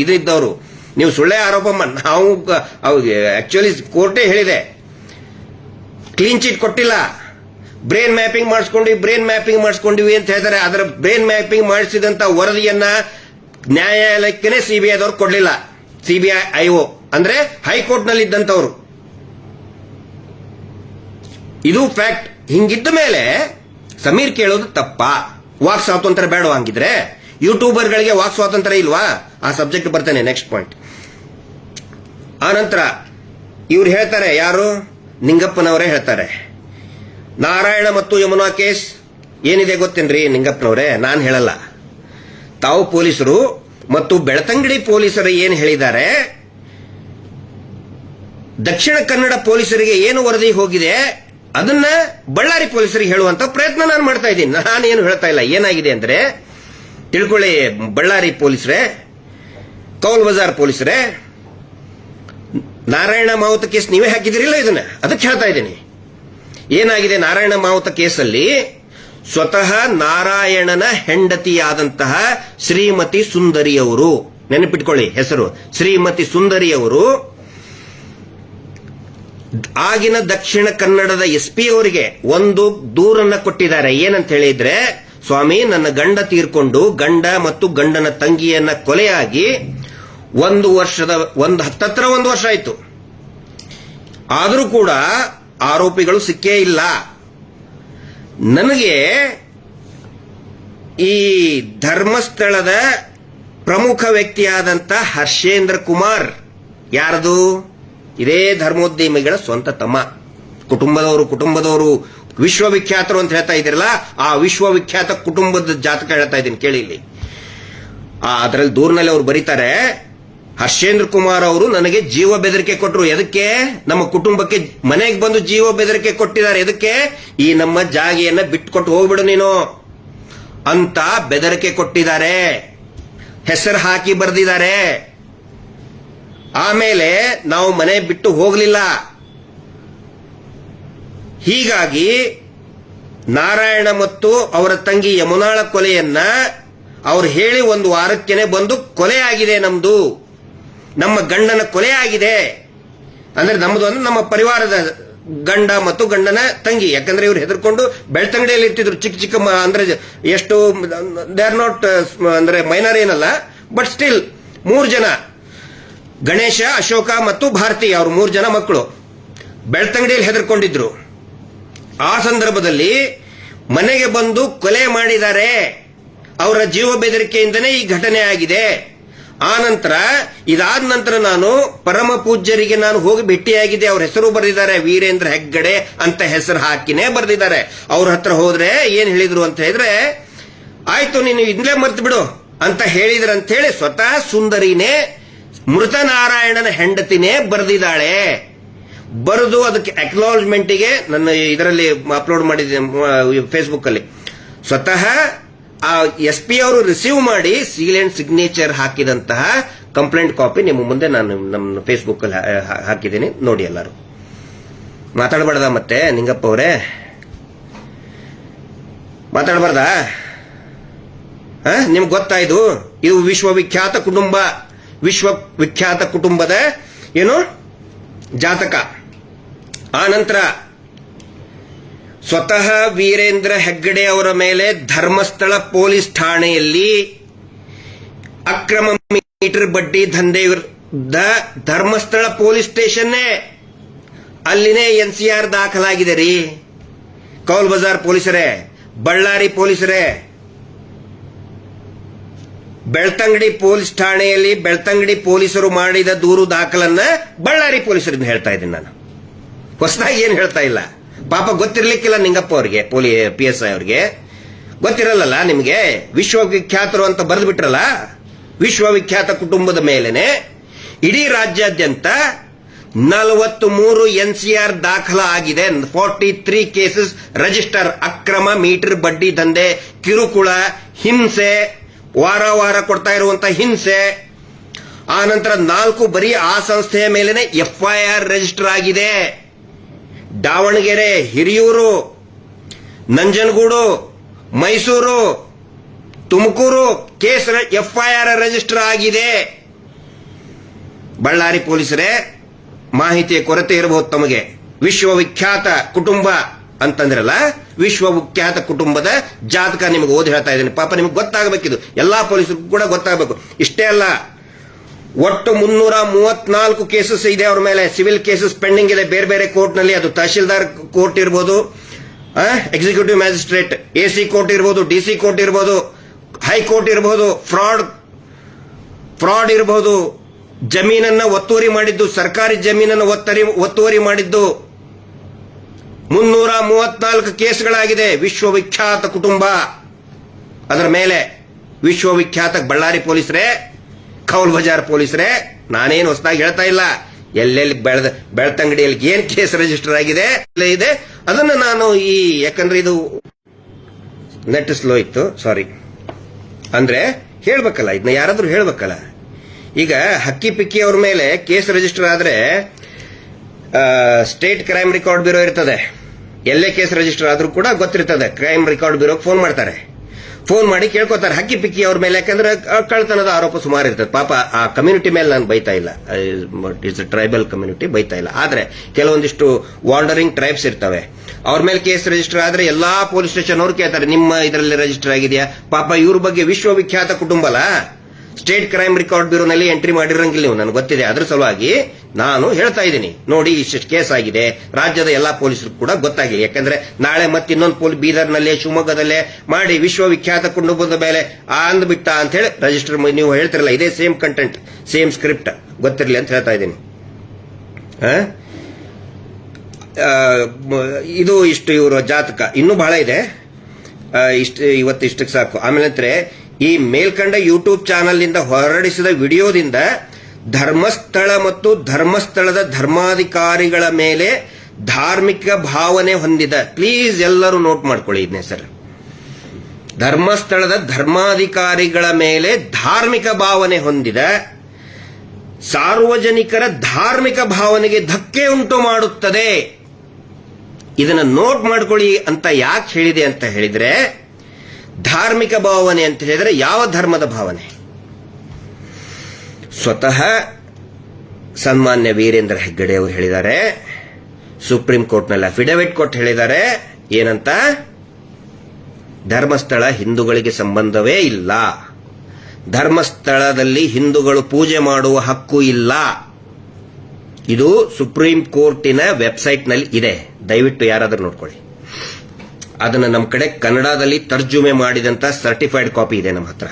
ಇದಿದ್ದವರು. ನೀವು ಸುಳ್ಳೆ ಆರೋಪ ನಾವು ಆಕ್ಚುಲಿ ಕೋರ್ಟೇ ಹೇಳಿದೆ, ಕ್ಲೀನ್ ಚಿಟ್ ಕೊಟ್ಟಿಲ್ಲ, ಬ್ರೇನ್ ಮ್ಯಾಪಿಂಗ್ ಮಾಡಿಸ್ಕೊಂಡಿವಿ ಅಂತ ಹೇಳ್ತಾರೆ. ಅದರ ಬ್ರೇನ್ ಮ್ಯಾಪಿಂಗ್ ಮಾಡಿಸಿದಂತ ವರದಿಯನ್ನ ನ್ಯಾಯಾಲಯಕ್ಕೆ ಸಿಬಿಐದವ್ರು ಕೊಡ್ಲಿಲ್ಲ. ಸಿಬಿಐ ಐಒ ಅಂದ್ರೆ ಹೈಕೋರ್ಟ್ ನಲ್ಲಿ ಇದ್ದಂತವ್ರು. ಇದು ಫ್ಯಾಕ್ಟ್. ಹಿಂಗಿದ್ದ ಮೇಲೆ ಸಮೀರ್ ಕೇಳೋದು ತಪ್ಪಾ? ವಾಕ್ ಸ್ವಾತಂತ್ರ್ಯ ಬೇಡ ಹಂಗಿದ್ರೆ? ಯೂಟ್ಯೂಬರ್ಗಳಿಗೆ ವಾಕ್ ಸ್ವಾತಂತ್ರ್ಯ ಇಲ್ವಾ? ಆ ಸಬ್ಜೆಕ್ಟ್ ಬರ್ತೇನೆ, ನೆಕ್ಸ್ಟ್ ಪಾಯಿಂಟ್. ಆನಂತರ ಇವ್ರು ಹೇಳ್ತಾರೆ, ಯಾರು ನಿಂಗಪ್ಪನವರೇ ಹೇಳ್ತಾರೆ, ನಾರಾಯಣ ಮತ್ತು ಯಮುನಾ ಕೇಸ್ ಏನಿದೆ ಗೊತ್ತೇನ್ರಿ ನಿಂಗಪ್ಪನವರೇ? ನಾನು ಹೇಳಲ್ಲ, ತಾವು ಪೊಲೀಸರು ಮತ್ತು ಬೆಳತಂಗಡಿ ಪೊಲೀಸರು ಏನು ಹೇಳಿದ್ದಾರೆ, ದಕ್ಷಿಣ ಕನ್ನಡ ಪೊಲೀಸರಿಗೆ ಏನು ವರದಿ ಹೋಗಿದೆ ಅದನ್ನ ಬಳ್ಳಾರಿ ಪೊಲೀಸರಿಗೆ ಹೇಳುವಂತ ಪ್ರಯತ್ನ ನಾನು ಮಾಡ್ತಾ ಇದ್ದೀನಿ. ನಾನೇನು ಹೇಳ್ತಾ ಇಲ್ಲ. ಏನಾಗಿದೆ ಅಂದ್ರೆ ತಿಳ್ಕೊಳ್ಳಿ ಬಳ್ಳಾರಿ ಪೊಲೀಸರೇ, ಕೌಲ್ ಬಜಾರ್ ಪೊಲೀಸರೇ, ನಾರಾಯಣ ಮಾವುತ ಕೇಸ್ ನೀವೇ ಹಾಕಿದಿರಿಲ್ಲ, ಇದನ್ನ ಅದಕ್ಕೆ ಹೇಳ್ತಾ ಇದ್ದೀನಿ. ಏನಾಗಿದೆ ನಾರಾಯಣ ಮಾವುತ ಕೇಸಲ್ಲಿ, ಸ್ವತಃ ನಾರಾಯಣನ ಹೆಂಡತಿಯಾದಂತಹ ಶ್ರೀಮತಿ ಸುಂದರಿಯವರು, ನೆನಪಿಟ್ಕೊಳ್ಳಿ ಹೆಸರು, ಶ್ರೀಮತಿ ಸುಂದರಿಯವರು ಆಗಿನ ದಕ್ಷಿಣ ಕನ್ನಡದ SP ಅವರಿಗೆ ಒಂದು ದೂರನ್ನ ಕೊಟ್ಟಿದ್ದಾರೆ. ಏನಂತ ಹೇಳಿದ್ರೆ, ಸ್ವಾಮಿ ನನ್ನ ಗಂಡ ತೀರ್ಕೊಂಡು ಗಂಡ ಮತ್ತು ಗಂಡನ ತಂಗಿಯನ್ನ ಕೊಲೆಯಾಗಿ 1 ವರ್ಷ ಆಯ್ತು, ಆದರೂ ಕೂಡ ಆರೋಪಿಗಳು ಸಿಕ್ಕೇ ಇಲ್ಲ. ನನಗೆ ಈ ಧರ್ಮಸ್ಥಳದ ಪ್ರಮುಖ ವ್ಯಕ್ತಿಯಾದಂತ ಹರ್ಷೇಂದ್ರ ಕುಮಾರ್, ಯಾರದು? ಇದೇ ಧರ್ಮೋದ್ಯಮಿಗಳ ಸ್ವಂತ ತಮ್ಮ, ಕುಟುಂಬದವರು ವಿಶ್ವವಿಖ್ಯಾತರು ಅಂತ ಹೇಳ್ತಾ ಇದ್ದೀರಲ್ಲ, ಆ ವಿಶ್ವವಿಖ್ಯಾತ ಕುಟುಂಬದ ಜಾತಕ ಹೇಳ್ತಾ ಇದ್ದೀನಿ ಕೇಳಿ ಇಲ್ಲಿ. ಅದರಲ್ಲಿ ದೂರಿನಲ್ಲಿ ಅವರು ಬರೀತಾರೆ, ಹರ್ಷೇಂದ್ರ ಕುಮಾರ್ ಅವರು ನನಗೆ ಜೀವ ಬೆದರಿಕೆ ಕೊಟ್ಟರು. ಎದಕ್ಕೆ? ನಮ್ಮ ಕುಟುಂಬಕ್ಕೆ ಮನೆಗೆ ಬಂದು ಜೀವ ಬೆದರಿಕೆ ಕೊಟ್ಟಿದ್ದಾರೆ. ಎದಕ್ಕೆ? ಈ ನಮ್ಮ ಜಾಗಿಯನ್ನ ಬಿಟ್ಕೊಟ್ಟು ಹೋಗ್ಬಿಡು ನೀನು ಅಂತ ಬೆದರಿಕೆ ಕೊಟ್ಟಿದ್ದಾರೆ, ಹೆಸರು ಹಾಕಿ ಬರೆದಿದ್ದಾರೆ. ಆಮೇಲೆ ನಾವು ಮನೆ ಬಿಟ್ಟು ಹೋಗಲಿಲ್ಲ. ಹೀಗಾಗಿ ನಾರಾಯಣ ಮತ್ತು ಅವರ ತಂಗಿ ಯಮುನಾಳ ಕೊಲೆಯನ್ನ ಅವ್ರು ಹೇಳಿ 1 ವಾರಕ್ಕೇನೆ ಬಂದು ಕೊಲೆ ಆಗಿದೆ, ನಮ್ಮ ಗಂಡನ ಕೊಲೆ ಆಗಿದೆ ಅಂದ್ರೆ ನಮ್ಮದು ಅಂದ್ರೆ ನಮ್ಮ ಪರಿವಾರದ ಗಂಡ ಮತ್ತು ಗಂಡನ ತಂಗಿ. ಯಾಕಂದ್ರೆ ಇವ್ರು ಹೆದರ್ಕೊಂಡು ಬೆಳ್ತಂಗಡಿಯಲ್ಲಿ ಇರ್ತಿದ್ರು. ಚಿಕ್ಕ ಚಿಕ್ಕ ಅಂದ್ರೆ ಎಷ್ಟು ದೇ ಆರ್ ನಾಟ್ ಅಂದ್ರೆ ಮೈನರ್ ಏನಲ್ಲ, ಬಟ್ ಸ್ಟಿಲ್ 3 ಜನ, ಗಣೇಶ, ಅಶೋಕ ಮತ್ತು ಭಾರತಿ, ಅವ್ರು 3 ಜನ ಮಕ್ಕಳು ಬೆಳ್ತಂಗಡಿಯಲ್ಲಿ ಹೆದರ್ಕೊಂಡಿದ್ರು. ಆ ಸಂದರ್ಭದಲ್ಲಿ ಮನೆಗೆ ಬಂದು ಕೊಲೆ ಮಾಡಿದ್ದಾರೆ. ಅವರ ಜೀವ ಬೆದರಿಕೆಯಿಂದನೇ ಈ ಘಟನೆ ಆಗಿದೆ. ಆ ನಂತರ ಇದಾದ ನಂತರ ನಾನು ಪರಮ ಪೂಜ್ಯರಿಗೆ ನಾನು ಹೋಗಿ ಭೇಟಿಯಾಗಿದೆ. ಅವ್ರ ಹೆಸರು ಬರೆದಿದ್ದಾರೆ, ವೀರೇಂದ್ರ ಹೆಗ್ಗಡೆ ಅಂತ ಹೆಸರು ಹಾಕಿನೇ ಬರೆದಿದ್ದಾರೆ. ಅವ್ರ ಹತ್ರ ಹೋದ್ರೆ ಏನ್ ಹೇಳಿದ್ರು ಅಂತ ಹೇಳಿದ್ರೆ, ಆಯ್ತು ನೀನು ಇದ್ಲೇ ಮರ್ತು ಬಿಡು ಅಂತ ಹೇಳಿದ್ರಂತ ಹೇಳಿ ಸ್ವತಃ ಸುಂದರಿನೇ ಮೃತ ನಾರಾಯಣನ ಹೆಂಡತಿನೇ ಬರೆದಿದ್ದಾಳೆ. ಬರೆದು ಅದಕ್ಕೆ ಅಕ್ನಾಲಜ್ಮೆಂಟ್ಗೆ ನನ್ನ ಇದರಲ್ಲಿ ಅಪ್ಲೋಡ್ ಮಾಡಿದ್ದೆ ಫೇಸ್ಬುಕ್ ಅಲ್ಲಿ. ಸ್ವತಃ ಆ SP ಅವರು ರಿಸೀವ್ ಮಾಡಿ seal and signature ಹಾಕಿದಂತಹ complaint copy ನಿಮ್ಮ ಮುಂದೆ ನಾನು ನಮ್ಮ ಫೇಸ್ಬುಕ್ ಅಲ್ಲಿ ಹಾಕಿದ್ದೀನಿ, ನೋಡಿ ಎಲ್ಲರೂ. ಮಾತಾಡಬಾರ್ದ ಮತ್ತೆ ನಿಂಗಪ್ಪ ಅವರೇ, ಮಾತಾಡಬಾರ್ದಾ? ನಿಮ್ಗೆ ಗೊತ್ತಾಯ್ತು ಇದು ವಿಶ್ವವಿಖ್ಯಾತ ಕುಟುಂಬ, ವಿಶ್ವವಿಖ್ಯಾತ ಕುಟುಂಬದ ಏನು ಜಾತಕ. ಆ ನಂತರ ಸ್ವತಃ ವೀರೇಂದ್ರ ಹೆಗ್ಗಡೆ ಅವರ ಮೇಲೆ ಧರ್ಮಸ್ಥಳ ಪೊಲೀಸ್ ಠಾಣೆಯಲ್ಲಿ ಅಕ್ರಮ ಮೀಟರ್ ಬಡ್ಡಿ ದಂಧೆ ವಿರುದ್ಧ ಧರ್ಮಸ್ಥಳ ಪೊಲೀಸ್ ಸ್ಟೇಷನ್ನೇ ಅಲ್ಲಿನೇ NCR ದಾಖಲಾಗಿದೆ ರೀ. ಕೌಲ್ ಬಜಾರ್ ಪೊಲೀಸರೇ, ಬಳ್ಳಾರಿ ಪೊಲೀಸರೇ, ಬೆಳ್ತಂಗಡಿ ಪೊಲೀಸ್ ಠಾಣೆಯಲ್ಲಿ ಬೆಳ್ತಂಗಡಿ ಪೊಲೀಸರು ಮಾಡಿದ ದೂರು ದಾಖಲನ್ನ ಬಳ್ಳಾರಿ ಪೊಲೀಸರಿಂದ ಹೇಳ್ತಾ ಇದ್ದೀನಿ ನಾನು. ಹೊಸದಾಗಿ ಏನು ಹೇಳ್ತಾ ಇಲ್ಲ. ಪಾಪ ಗೊತ್ತಿರ್ಲಿಕ್ಕಿಲ್ಲ ನಿಂಗಪ್ಪ ಅವ್ರಿಗೆ, PSI ಅವ್ರಿಗೆ ಗೊತ್ತಿರಲ್ಲ ನಿಮಗೆ. ವಿಶ್ವವಿಖ್ಯಾತರು ಅಂತ ಬರೆದು ಬಿಟ್ರಲ್ಲ, ವಿಶ್ವವಿಖ್ಯಾತ ಕುಟುಂಬದ ಮೇಲೆನೆ ಇಡೀ ರಾಜ್ಯಾದ್ಯಂತ 43 NCR ದಾಖಲ ಆಗಿದೆ. 43 ಕೇಸಸ್ ರಿಜಿಸ್ಟರ್. ಅಕ್ರಮ ಮೀಟರ್ ಬಡ್ಡಿ ದಂಧೆ, ಕಿರುಕುಳ, ಹಿಂಸೆ, ವಾರ ಕೊಡ್ತಾ ಇರುವಂತ ಹಿಂಸೆ. ಆ ನಂತರ 4 ಬರೀ ಆ ಸಂಸ್ಥೆಯ ಮೇಲೆನೆ FIR ರಿಜಿಸ್ಟರ್ ಆಗಿದೆ. Davanagere, Hiriyur, Nanjangud, Mysuru, Tumakuru case FIR register ಆಗಿದೆ. ಬಳ್ಳಾರಿ ಪೊಲೀಸರೇ, ಮಾಹಿತಿಯ ಕೊರತೆ ಇರಬಹುದು ತಮಗೆ. ವಿಶ್ವವಿಖ್ಯಾತ ಕುಟುಂಬ ಅಂತಂದ್ರಲ್ಲ, ವಿಶ್ವವಿಖ್ಯಾತ ಕುಟುಂಬದ ಜಾತಕ ನಿಮಗೆ ಓದಿ ಹೇಳ್ತಾ ಇದ್ದೀನಿ. ಪಾಪ ನಿಮಗೆ ಗೊತ್ತಾಗಬೇಕಿದು, ಎಲ್ಲಾ ಪೊಲೀಸರಿಗೂ ಕೂಡ ಗೊತ್ತಾಗಬೇಕು. ಇಷ್ಟೇ ಅಲ್ಲ, ಒಟ್ಟು 334 ಕೇಸಸ್ ಇದೆ ಅವ್ರ ಮೇಲೆ. ಸಿವಿಲ್ ಕೇಸಸ್ ಪೆಂಡಿಂಗ್ ಇದೆ ಬೇರೆ ಬೇರೆ ಕೋರ್ಟ್ ನಲ್ಲಿ. ಅದು ತಹಶೀಲ್ದಾರ್ ಕೋರ್ಟ್ ಇರ್ಬೋದು, ಎಕ್ಸಿಕ್ಯೂಟಿವ್ ಮ್ಯಾಜಿಸ್ಟ್ರೇಟ್, AC ಕೋರ್ಟ್ ಇರ್ಬೋದು, DC ಕೋರ್ಟ್ ಇರ್ಬೋದು, ಹೈಕೋರ್ಟ್ ಇರ್ಬೋದು, ಫ್ರಾಡ್ ಇರಬಹುದು, ಜಮೀನನ್ನ ಒತ್ತುವರಿ ಮಾಡಿದ್ದು, ಸರ್ಕಾರಿ ಜಮೀನನ್ನು ಒತ್ತುವರಿ ಮಾಡಿದ್ದು. 334 ಕೇಸ್ಗಳಾಗಿದೆ. ವಿಶ್ವವಿಖ್ಯಾತ ಕುಟುಂಬ ಅದರ ಮೇಲೆ. ವಿಶ್ವವಿಖ್ಯಾತ ಬಳ್ಳಾರಿ ಪೊಲೀಸರೇ, ಕೌಲ್ ಬಜಾರ್ ಪೊಲೀಸರೇ, ನಾನೇನು ಹೊಸದಾಗಿ ಹೇಳ್ತಾ ಇಲ್ಲ. ಎಲ್ಲೆಲ್ಲಿ ಬೆಳ್ತಂಗಡಿಯಲ್ಲಿ ಏನ್ ಕೇಸ್ ರಿಜಿಸ್ಟರ್ ಆಗಿದೆ ಇದೆ ಅದನ್ನ ನಾನು ಯಾಕಂದ್ರೆ ಇದು ನೆಟ್ ಸ್ಲೋ ಇತ್ತು, ಸಾರಿ. ಅಂದ್ರೆ ಹೇಳ್ಬೇಕಲ್ಲ, ಇದನ್ನ ಯಾರಾದ್ರೂ ಹೇಳ್ಬೇಕಲ್ಲ. ಈಗ ಹಕ್ಕಿ ಪಿಕ್ಕಿ ಅವ್ರ ಮೇಲೆ ಕೇಸ್ ರಿಜಿಸ್ಟರ್ ಆದ್ರೆ ಸ್ಟೇಟ್ ಕ್ರೈಮ್ ರೆಕಾರ್ಡ್ ಬ್ಯೂರೋ ಇರ್ತದೆ. ಎಲ್ಲೇ ಕೇಸ್ ರಿಜಿಸ್ಟರ್ ಆದ್ರೂ ಕೂಡ ಗೊತ್ತಿರ್ತದೆ. ಕ್ರೈಮ್ ರೆಕಾರ್ಡ್ ಬ್ಯೂರೋಗೆ ಫೋನ್ ಮಾಡ್ತಾರೆ, ಫೋನ್ ಮಾಡಿ ಕೇಳ್ಕೊತಾರೆ ಹಕ್ಕಿ ಪಿಕ್ಕಿ ಅವ್ರ ಮೇಲೆ. ಯಾಕಂದ್ರೆ ಕಳ್ತನದ ಆರೋಪ ಸುಮಾರು ಇರ್ತದೆ. ಪಾಪ ಆ ಕಮ್ಯುನಿಟಿ ಮೇಲೆ ನಾನು ಬೈತಾ ಇಲ್ಲ, ಇಟ್ಸ್ ಟ್ರೈಬಲ್ ಕಮ್ಯುನಿಟಿ, ಬೈತಾ ಇಲ್ಲ. ಆದ್ರೆ ಕೆಲವೊಂದಿಷ್ಟು ವಾಂಡರಿಂಗ್ ಟ್ರೈಬ್ಸ್ ಇರ್ತವೆ, ಅವ್ರ ಮೇಲೆ ಕೇಸ್ ರಿಜಿಸ್ಟರ್ ಆದ್ರೆ ಎಲ್ಲಾ ಪೊಲೀಸ್ ಸ್ಟೇಷನ್ ಅವ್ರು ಕೇಳ್ತಾರೆ, ನಿಮ್ಮ ಇದರಲ್ಲಿ ರಿಜಿಸ್ಟರ್ ಆಗಿದೆಯಾ? ಪಾಪ ಇವ್ರ ಬಗ್ಗೆ ವಿಶ್ವವಿಖ್ಯಾತ ಕುಟುಂಬ ಅಲ್ಲ, ಸ್ಟೇಟ್ ಕ್ರೈಮ್ ರೆಕಾರ್ಡ್ ಬ್ಯೂರೋನಲ್ಲಿ ಎಂಟ್ರಿ ಮಾಡಿರಂಗಿಲ್ಲ ನೀವು, ನನಗೆ ಗೊತ್ತಿದೆ. ಅದ್ರ ಸಲುವಾಗಿ ನಾನು ಹೇಳ್ತಾ ಇದ್ದೀನಿ, ನೋಡಿ ಇಷ್ಟು ಕೇಸ್ ಆಗಿದೆ, ರಾಜ್ಯದ ಎಲ್ಲಾ ಪೊಲೀಸರು ಕೂಡ ಗೊತ್ತಾಗಿಲ್ಲ. ಯಾಕಂದ್ರೆ ನಾಳೆ ಮತ್ತೆ ಇನ್ನೊಂದು ಬೀದರ್ನಲ್ಲೇ, ಶಿವಮೊಗ್ಗದಲ್ಲೇ ಮಾಡಿ ವಿಶ್ವವಿಖ್ಯಾತ ಕುಟುಂಬದ ಮೇಲೆ ಅಂದ್ಬಿಟ್ಟ ಅಂತ ಹೇಳಿ ರಿಜಿಸ್ಟರ್ ನೀವು ಹೇಳ್ತಿರಲ್ಲ, ಇದೇ ಸೇಮ್ ಕಂಟೆಂಟ್, ಸೇಮ್ ಸ್ಕ್ರಿಪ್ಟ್ ಗೊತ್ತಿರಲಿ ಅಂತ ಹೇಳ್ತಾ ಇದ್ದೀನಿ. ಇದು ಇಷ್ಟು ಇವರ ಜಾತಕ. ಇನ್ನೂ ಬಹಳ ಇದೆ, ಇವತ್ತು ಇಷ್ಟಕ್ಕೆ ಸಾಕು. ಆಮೇಲೆ ಈ ಮೇಲ್ಕಂಡ ಯೂಟ್ಯೂಬ್ ಚಾನೆಲ್ ನಿಂದ ಹೊರಡಿಸಿದ ವಿಡಿಯೋದಿಂದ ಧರ್ಮಸ್ಥಳ ಮತ್ತು ಧರ್ಮಸ್ಥಳದ ಧರ್ಮಾಧಿಕಾರಿಗಳ ಮೇಲೆ ಧಾರ್ಮಿಕ ಭಾವನೆ ಹೊಂದಿದ, ಪ್ಲೀಸ್ ಎಲ್ಲರೂ ನೋಟ್ ಮಾಡ್ಕೊಳ್ಳಿ ಇದನ್ನೇ ಸರ್, ಧರ್ಮಸ್ಥಳದ ಧರ್ಮಾಧಿಕಾರಿಗಳ ಮೇಲೆ ಧಾರ್ಮಿಕ ಭಾವನೆ ಹೊಂದಿದ ಸಾರ್ವಜನಿಕರ ಧಾರ್ಮಿಕ ಭಾವನೆಗೆ ಧಕ್ಕೆ ಉಂಟು ಮಾಡುತ್ತದೆ. ಇದನ್ನ ನೋಟ್ ಮಾಡ್ಕೊಳ್ಳಿ ಅಂತ ಯಾಕೆ ಹೇಳಿದೆ ಅಂತ ಹೇಳಿದ್ರೆ, ಧಾರ್ಮಿಕ ಭಾವನೆ ಅಂತ ಹೇಳಿದ್ರೆ ಯಾವ ಧರ್ಮದ ಭಾವನೆ? ಸ್ವತಃ ಸನ್ಮಾನ್ಯ ವೀರೇಂದ್ರ ಹೆಗ್ಗಡೆ ಅವರು ಹೇಳಿದ್ದಾರೆ, ಸುಪ್ರೀಂ ಕೋರ್ಟ್ನಲ್ಲಿ ಅಫಿಡವಿಟ್ ಕೊಟ್ಟು ಹೇಳಿದ್ದಾರೆ. ಏನಂತ? ಧರ್ಮಸ್ಥಳ ಹಿಂದೂಗಳಿಗೆ ಸಂಬಂಧವೇ ಇಲ್ಲ, ಧರ್ಮಸ್ಥಳದಲ್ಲಿ ಹಿಂದೂಗಳು ಪೂಜೆ ಮಾಡುವ ಹಕ್ಕು ಇಲ್ಲ. ಇದು ಸುಪ್ರೀಂ ಕೋರ್ಟಿನ ವೆಬ್ಸೈಟ್ನಲ್ಲಿ ಇದೆ, ದಯವಿಟ್ಟು ಯಾರಾದರೂ ನೋಡ್ಕೊಳ್ಳಿ. ಅದನ್ನು ನಮ್ಮ ಕಡೆ ಕನ್ನಡದಲ್ಲಿ ತರ್ಜುಮೆ ಮಾಡಿದಂತ ಸರ್ಟಿಫೈಡ್ ಕಾಪಿ ಇದೆ ನಮ್ಮ ಹತ್ರ,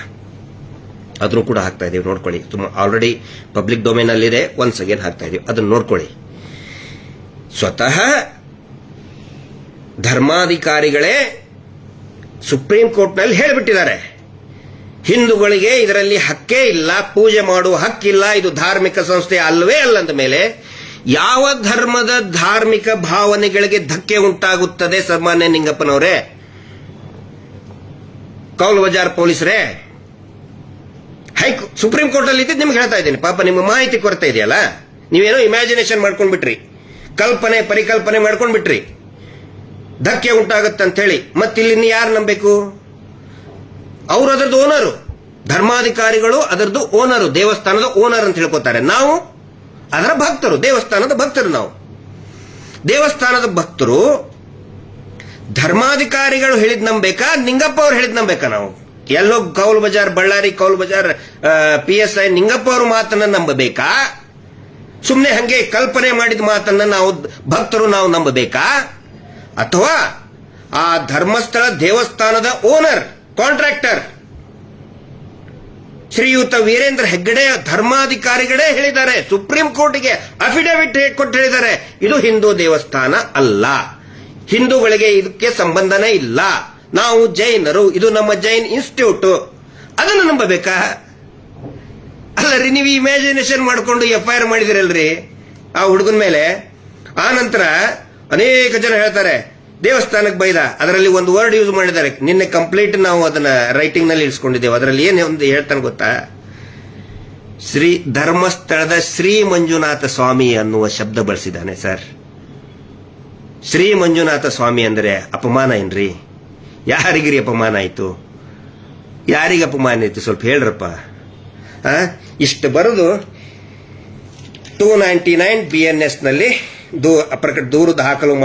ಅದನ್ನು ಕೂಡ ಹಾಕ್ತಾ ಇದೀವಿ, ನೋಡ್ಕೊಳ್ಳಿ. ಆಲ್ರೆಡಿ ಪಬ್ಲಿಕ್ ಡೊಮೇನ್ ಅಲ್ಲಿದೆ, ಒನ್ಸ್ ಅಗೇನ್ ಹಾಕ್ತಾ ಇದೀವಿ, ಅದನ್ನು ನೋಡ್ಕೊಳ್ಳಿ. ಸ್ವತಃ ಧರ್ಮಾಧಿಕಾರಿಗಳೇ ಸುಪ್ರೀಂ ಕೋರ್ಟ್ನಲ್ಲಿ ಹೇಳಿಬಿಟ್ಟಿದ್ದಾರೆ, ಹಿಂದೂಗಳಿಗೆ ಇದರಲ್ಲಿ ಹಕ್ಕೇ ಇಲ್ಲ, ಪೂಜೆ ಮಾಡುವ ಹಕ್ಕಿಲ್ಲ, ಇದು ಧಾರ್ಮಿಕ ಸಂಸ್ಥೆ ಅಲ್ಲವೇ ಅಲ್ಲಂದ ಮೇಲೆ ಯಾವ ಧರ್ಮದ ಧಾರ್ಮಿಕ ಭಾವನೆಗಳಿಗೆ ಧಕ್ಕೆ ಉಂಟಾಗುತ್ತದೆ? ಸನ್ಮಾನ್ಯ ನಿಂಗಪ್ಪನವರೇ, ಕೌಲ್ ಬಜಾರ್ ಪೊಲೀಸರೇ, ಸುಪ್ರೀಂ ಕೋರ್ಟ್ ಅಲ್ಲಿ ಇದ್ದು ನಿಮ್ಗೆ ಹೇಳ್ತಾ ಇದ್ದೀನಿ. ಪಾಪ ನಿಮ್ಮ ಮಾಹಿತಿ ಕೊರತೆ ಇದೆಯಲ್ಲ, ನೀವೇನೋ ಇಮ್ಯಾಜಿನೇಷನ್ ಮಾಡ್ಕೊಂಡ್ಬಿಟ್ರಿ, ಪರಿಕಲ್ಪನೆ ಮಾಡ್ಕೊಂಡ್ಬಿಟ್ರಿ, ಧಕ್ಕೆ ಉಂಟಾಗುತ್ತಂತ ಹೇಳಿ. ಮತ್ತಿಲ್ಲಿ ಯಾರು ನಂಬೇಕು? ಅವರು ಅದರದ್ದು ಓನರು, ಧರ್ಮಾಧಿಕಾರಿಗಳು ಅದರದ್ದು ಓನರು, ದೇವಸ್ಥಾನದ ಓನರ್ ಅಂತ ಹೇಳ್ಕೊತಾರೆ. ನಾವು ಅದರ ಭಕ್ತರು, ದೇವಸ್ಥಾನದ ಭಕ್ತರು. ನಾವು ದೇವಸ್ಥಾನದ ಭಕ್ತರು. ಧರ್ಮಾಧಿಕಾರಿಗಳು ಹೇಳಿದ್ ನಂಬೇಕಾ, ನಿಂಗಪ್ಪ ಅವ್ರು ಹೇಳಿದ್ ನಂಬೇಕಾ? ನಾವು ಎಲ್ಲೋ ಕೌಲ್ ಬಜಾರ್, ಬಳ್ಳಾರಿ ಕೌಲ್ ಬಜಾರ್ PSI ನಿಂಗಪ್ಪ ಅವ್ರ ಮಾತನ್ನ ನಂಬಬೇಕಾ? ಸುಮ್ಮನೆ ಹಂಗೆ ಕಲ್ಪನೆ ಮಾಡಿದ ಮಾತನ್ನ ನಾವು ಭಕ್ತರು ನಾವು ನಂಬಬೇಕಾ? ಅಥವಾ ಆ ಧರ್ಮಸ್ಥಳ ದೇವಸ್ಥಾನದ ಓನರ್, ಕಾಂಟ್ರಾಕ್ಟರ್ ಶ್ರೀಯುತ ವೀರೇಂದ್ರ ಹೆಗ್ಗಡೆ ಧರ್ಮಾಧಿಕಾರಿಗಳೇ ಹೇಳಿದ್ದಾರೆ, ಸುಪ್ರೀಂ ಕೋರ್ಟ್ಗೆ ಅಫಿಡವಿಟ್ ಕೊಟ್ಟು ಹೇಳಿದ್ದಾರೆ, ಇದು ಹಿಂದೂ ದೇವಸ್ಥಾನ ಅಲ್ಲ, ಹಿಂದೂಗಳಿಗೆ ಇದಕ್ಕೆ ಸಂಬಂಧನೇ ಇಲ್ಲ, ನಾವು ಜೈನರು, ಇದು ನಮ್ಮ ಜೈನ್ ಇನ್ಸ್ಟಿಟ್ಯೂಟ್. ಅದನ್ನು ನಂಬಬೇಕಾ? ಅಲ್ಲರಿ, ನೀವು ಇಮ್ಯಾಜಿನೇಷನ್ ಮಾಡಿಕೊಂಡು FIR ಮಾಡಿದಿರಲ್ರಿ ಆ ಹುಡುಗನ ಮೇಲೆ. ಆ ನಂತರ ಅನೇಕ ಜನ ಹೇಳ್ತಾರೆ ದೇವಸ್ಥಾನಕ್ಕೆ ಬೈದ, ಅದರಲ್ಲಿ ಒಂದು ವರ್ಡ್ ಯೂಸ್ ಮಾಡಿದ್ದಾರೆ, ನಿನ್ನೆ ಕಂಪ್ಲೀಟ್ ನಾವು ಅದನ್ನ ರೈಟಿಂಗ್ ನಲ್ಲಿ ಇರಿಸ್ಕೊಂಡಿದ್ದೇವೆ. ಅದರಲ್ಲಿ ಏನು ಒಂದು ಹೇಳ್ತಾನೆ ಗೊತ್ತಾ? ಧರ್ಮಸ್ಥಳದ ಶ್ರೀ ಮಂಜುನಾಥ ಸ್ವಾಮಿ ಅನ್ನುವ ಶಬ್ದ ಬಳಸಿದ್ದಾನೆ ಸರ್. ಶ್ರೀ ಮಂಜುನಾಥ ಸ್ವಾಮಿ ಅಂದ್ರೆ ಅಪಮಾನ ಏನ್ರಿ? ಯಾರಿಗಿರಿ ಅಪಮಾನ ಆಯ್ತು? ಯಾರಿಗೆ ಅಪಮಾನ ಆಯ್ತು? ಸ್ವಲ್ಪ ಹೇಳ್ರಪ್ಪ. ಇಷ್ಟು ಬರೆದು 299 BNS ನಲ್ಲಿ ದೂರು ದಾಖಲು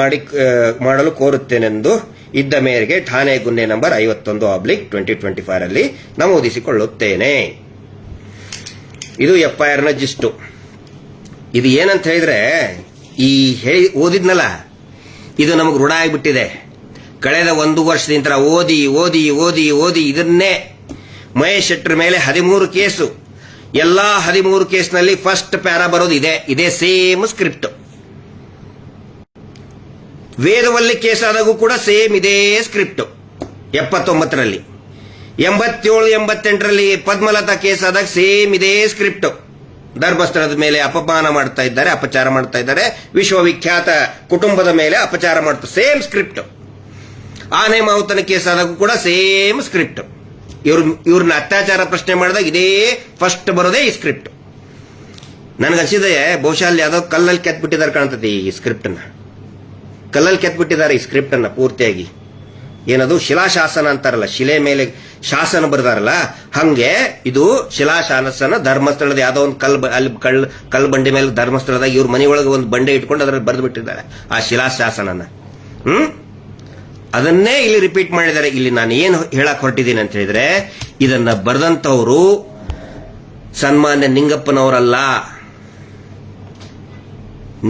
ಮಾಡಲು ಕೋರುತ್ತೇನೆಂದು ಇದ್ದ ಮೇರೆಗೆ ಠಾಣೆ ಗುನ್ನೆ ನಂಬರ್ 51/2025 ಅಲ್ಲಿ ನಮೂದಿಸಿಕೊಳ್ಳುತ್ತೇನೆ. ಇದು FIR ನ ಜಿಸ್ಟು. ಇದು ಏನಂತ ಹೇಳಿದ್ರೆ, ಈ ಓದಿದ್ನಲ್ಲ, ಇದು ನಮಗೆ ರೂಢ ಆಗಿಬಿಟ್ಟಿದೆ. ಕಳೆದ 1 ವರ್ಷದಿಂದ ಓದಿ ಓದಿ ಓದಿ ಓದಿ ಇದನ್ನೇ. ಮಹೇಶ್ ಶೆಟ್ಟರ್ ಮೇಲೆ 13 ಕೇಸು, ಎಲ್ಲಾ 13 ಕೇಸ್ನಲ್ಲಿ ಫಸ್ಟ್ ಪ್ಯಾರಾ ಬರೋದು ಇದೇ ಸೇಮ್ ಸ್ಕ್ರಿಪ್ಟ್. ವೇದವಲ್ಲಿ ಕೇಸ್ ಆದಾಗೂ ಕೂಡ ಸೇಮ್ ಇದೇ ಸ್ಕ್ರಿಪ್ಟ್. 79ರಲ್ಲಿ, 87, 88ರಲ್ಲಿ ಪದ್ಮಲತಾ ಕೇಸ್ ಆದಾಗ ಸೇಮ್ ಇದೇ ಸ್ಕ್ರಿಪ್ಟ್. ಧರ್ಮಸ್ಥಳದ ಮೇಲೆ ಅಪಮಾನ ಮಾಡ್ತಾ ಇದ್ದಾರೆ, ಅಪಚಾರ ಮಾಡ್ತಾ ಇದ್ದಾರೆ, ವಿಶ್ವವಿಖ್ಯಾತ ಕುಟುಂಬದ ಮೇಲೆ ಅಪಚಾರ ಮಾಡ್ತಾರೆ, ಸೇಮ್ ಸ್ಕ್ರಿಪ್ಟ್. ಆನೆ ಮಾವುತನ ಕೇಸ್ ಆದಾಗೂ ಕೂಡ ಸೇಮ್ ಸ್ಕ್ರಿಪ್ಟ್. ಇವ್ರನ್ನ ಅತ್ಯಾಚಾರ ಪ್ರಶ್ನೆ ಮಾಡಿದಾಗ ಇದೇ ಫಸ್ಟ್ ಬರೋದೇ ಈ ಸ್ಕ್ರಿಪ್ಟ್. ನನಗನ್ಸಿದೆ ಬಹುಶಃ ಅಲ್ಲಿ ಯಾವ್ದೋ ಕಲ್ಲಲ್ಲಿ ಕೆತ್ಬಿಟ್ಟಿದ್ದಾರೆ ಕಾಣ್ತದೆ. ಈ ಸ್ಕ್ರಿಪ್ಟ್ ಅನ್ನ ಕಲ್ಲಲ್ಲಿ ಕೆತ್ಬಿಟ್ಟಿದ್ದಾರೆ, ಈ ಸ್ಕ್ರಿಪ್ಟ್ ಅನ್ನ ಪೂರ್ತಿಯಾಗಿ. ಏನದು ಶಿಲಾಶಾಸನ ಅಂತಾರಲ್ಲ, ಶಿಲೆ ಮೇಲೆ ಶಾಸನ ಬರೆದಾರಲ್ಲ, ಹಂಗೆ ಇದು ಶಿಲಾಶಾಸನ. ಧರ್ಮಸ್ಥಳದ ಯಾವ್ದೋ ಒಂದು ಕಲ್ ಬಂಡೆ ಮೇಲೆ ಧರ್ಮಸ್ಥಳದಾಗ ಇವ್ರ ಮನೆಯೊಳಗೆ ಒಂದು ಬಂಡೆ ಇಟ್ಕೊಂಡು ಅದರಲ್ಲಿ ಬರೆದು ಬಿಟ್ಟಿದ್ದಾರೆ ಆ ಶಿಲಾಶಾಸನನ. ಅದನ್ನೇ ಇಲ್ಲಿ ರಿಪೀಟ್ ಮಾಡಿದ್ದಾರೆ. ಇಲ್ಲಿ ನಾನು ಏನು ಹೇಳಕ್ ಹೊರಟಿದ್ದೀನಿ ಅಂತ ಹೇಳಿದ್ರೆ, ಇದನ್ನ ಬರೆದಂತವರು ಸನ್ಮಾನ್ಯ ನಿಂಗಪ್ಪನವರಲ್ಲ,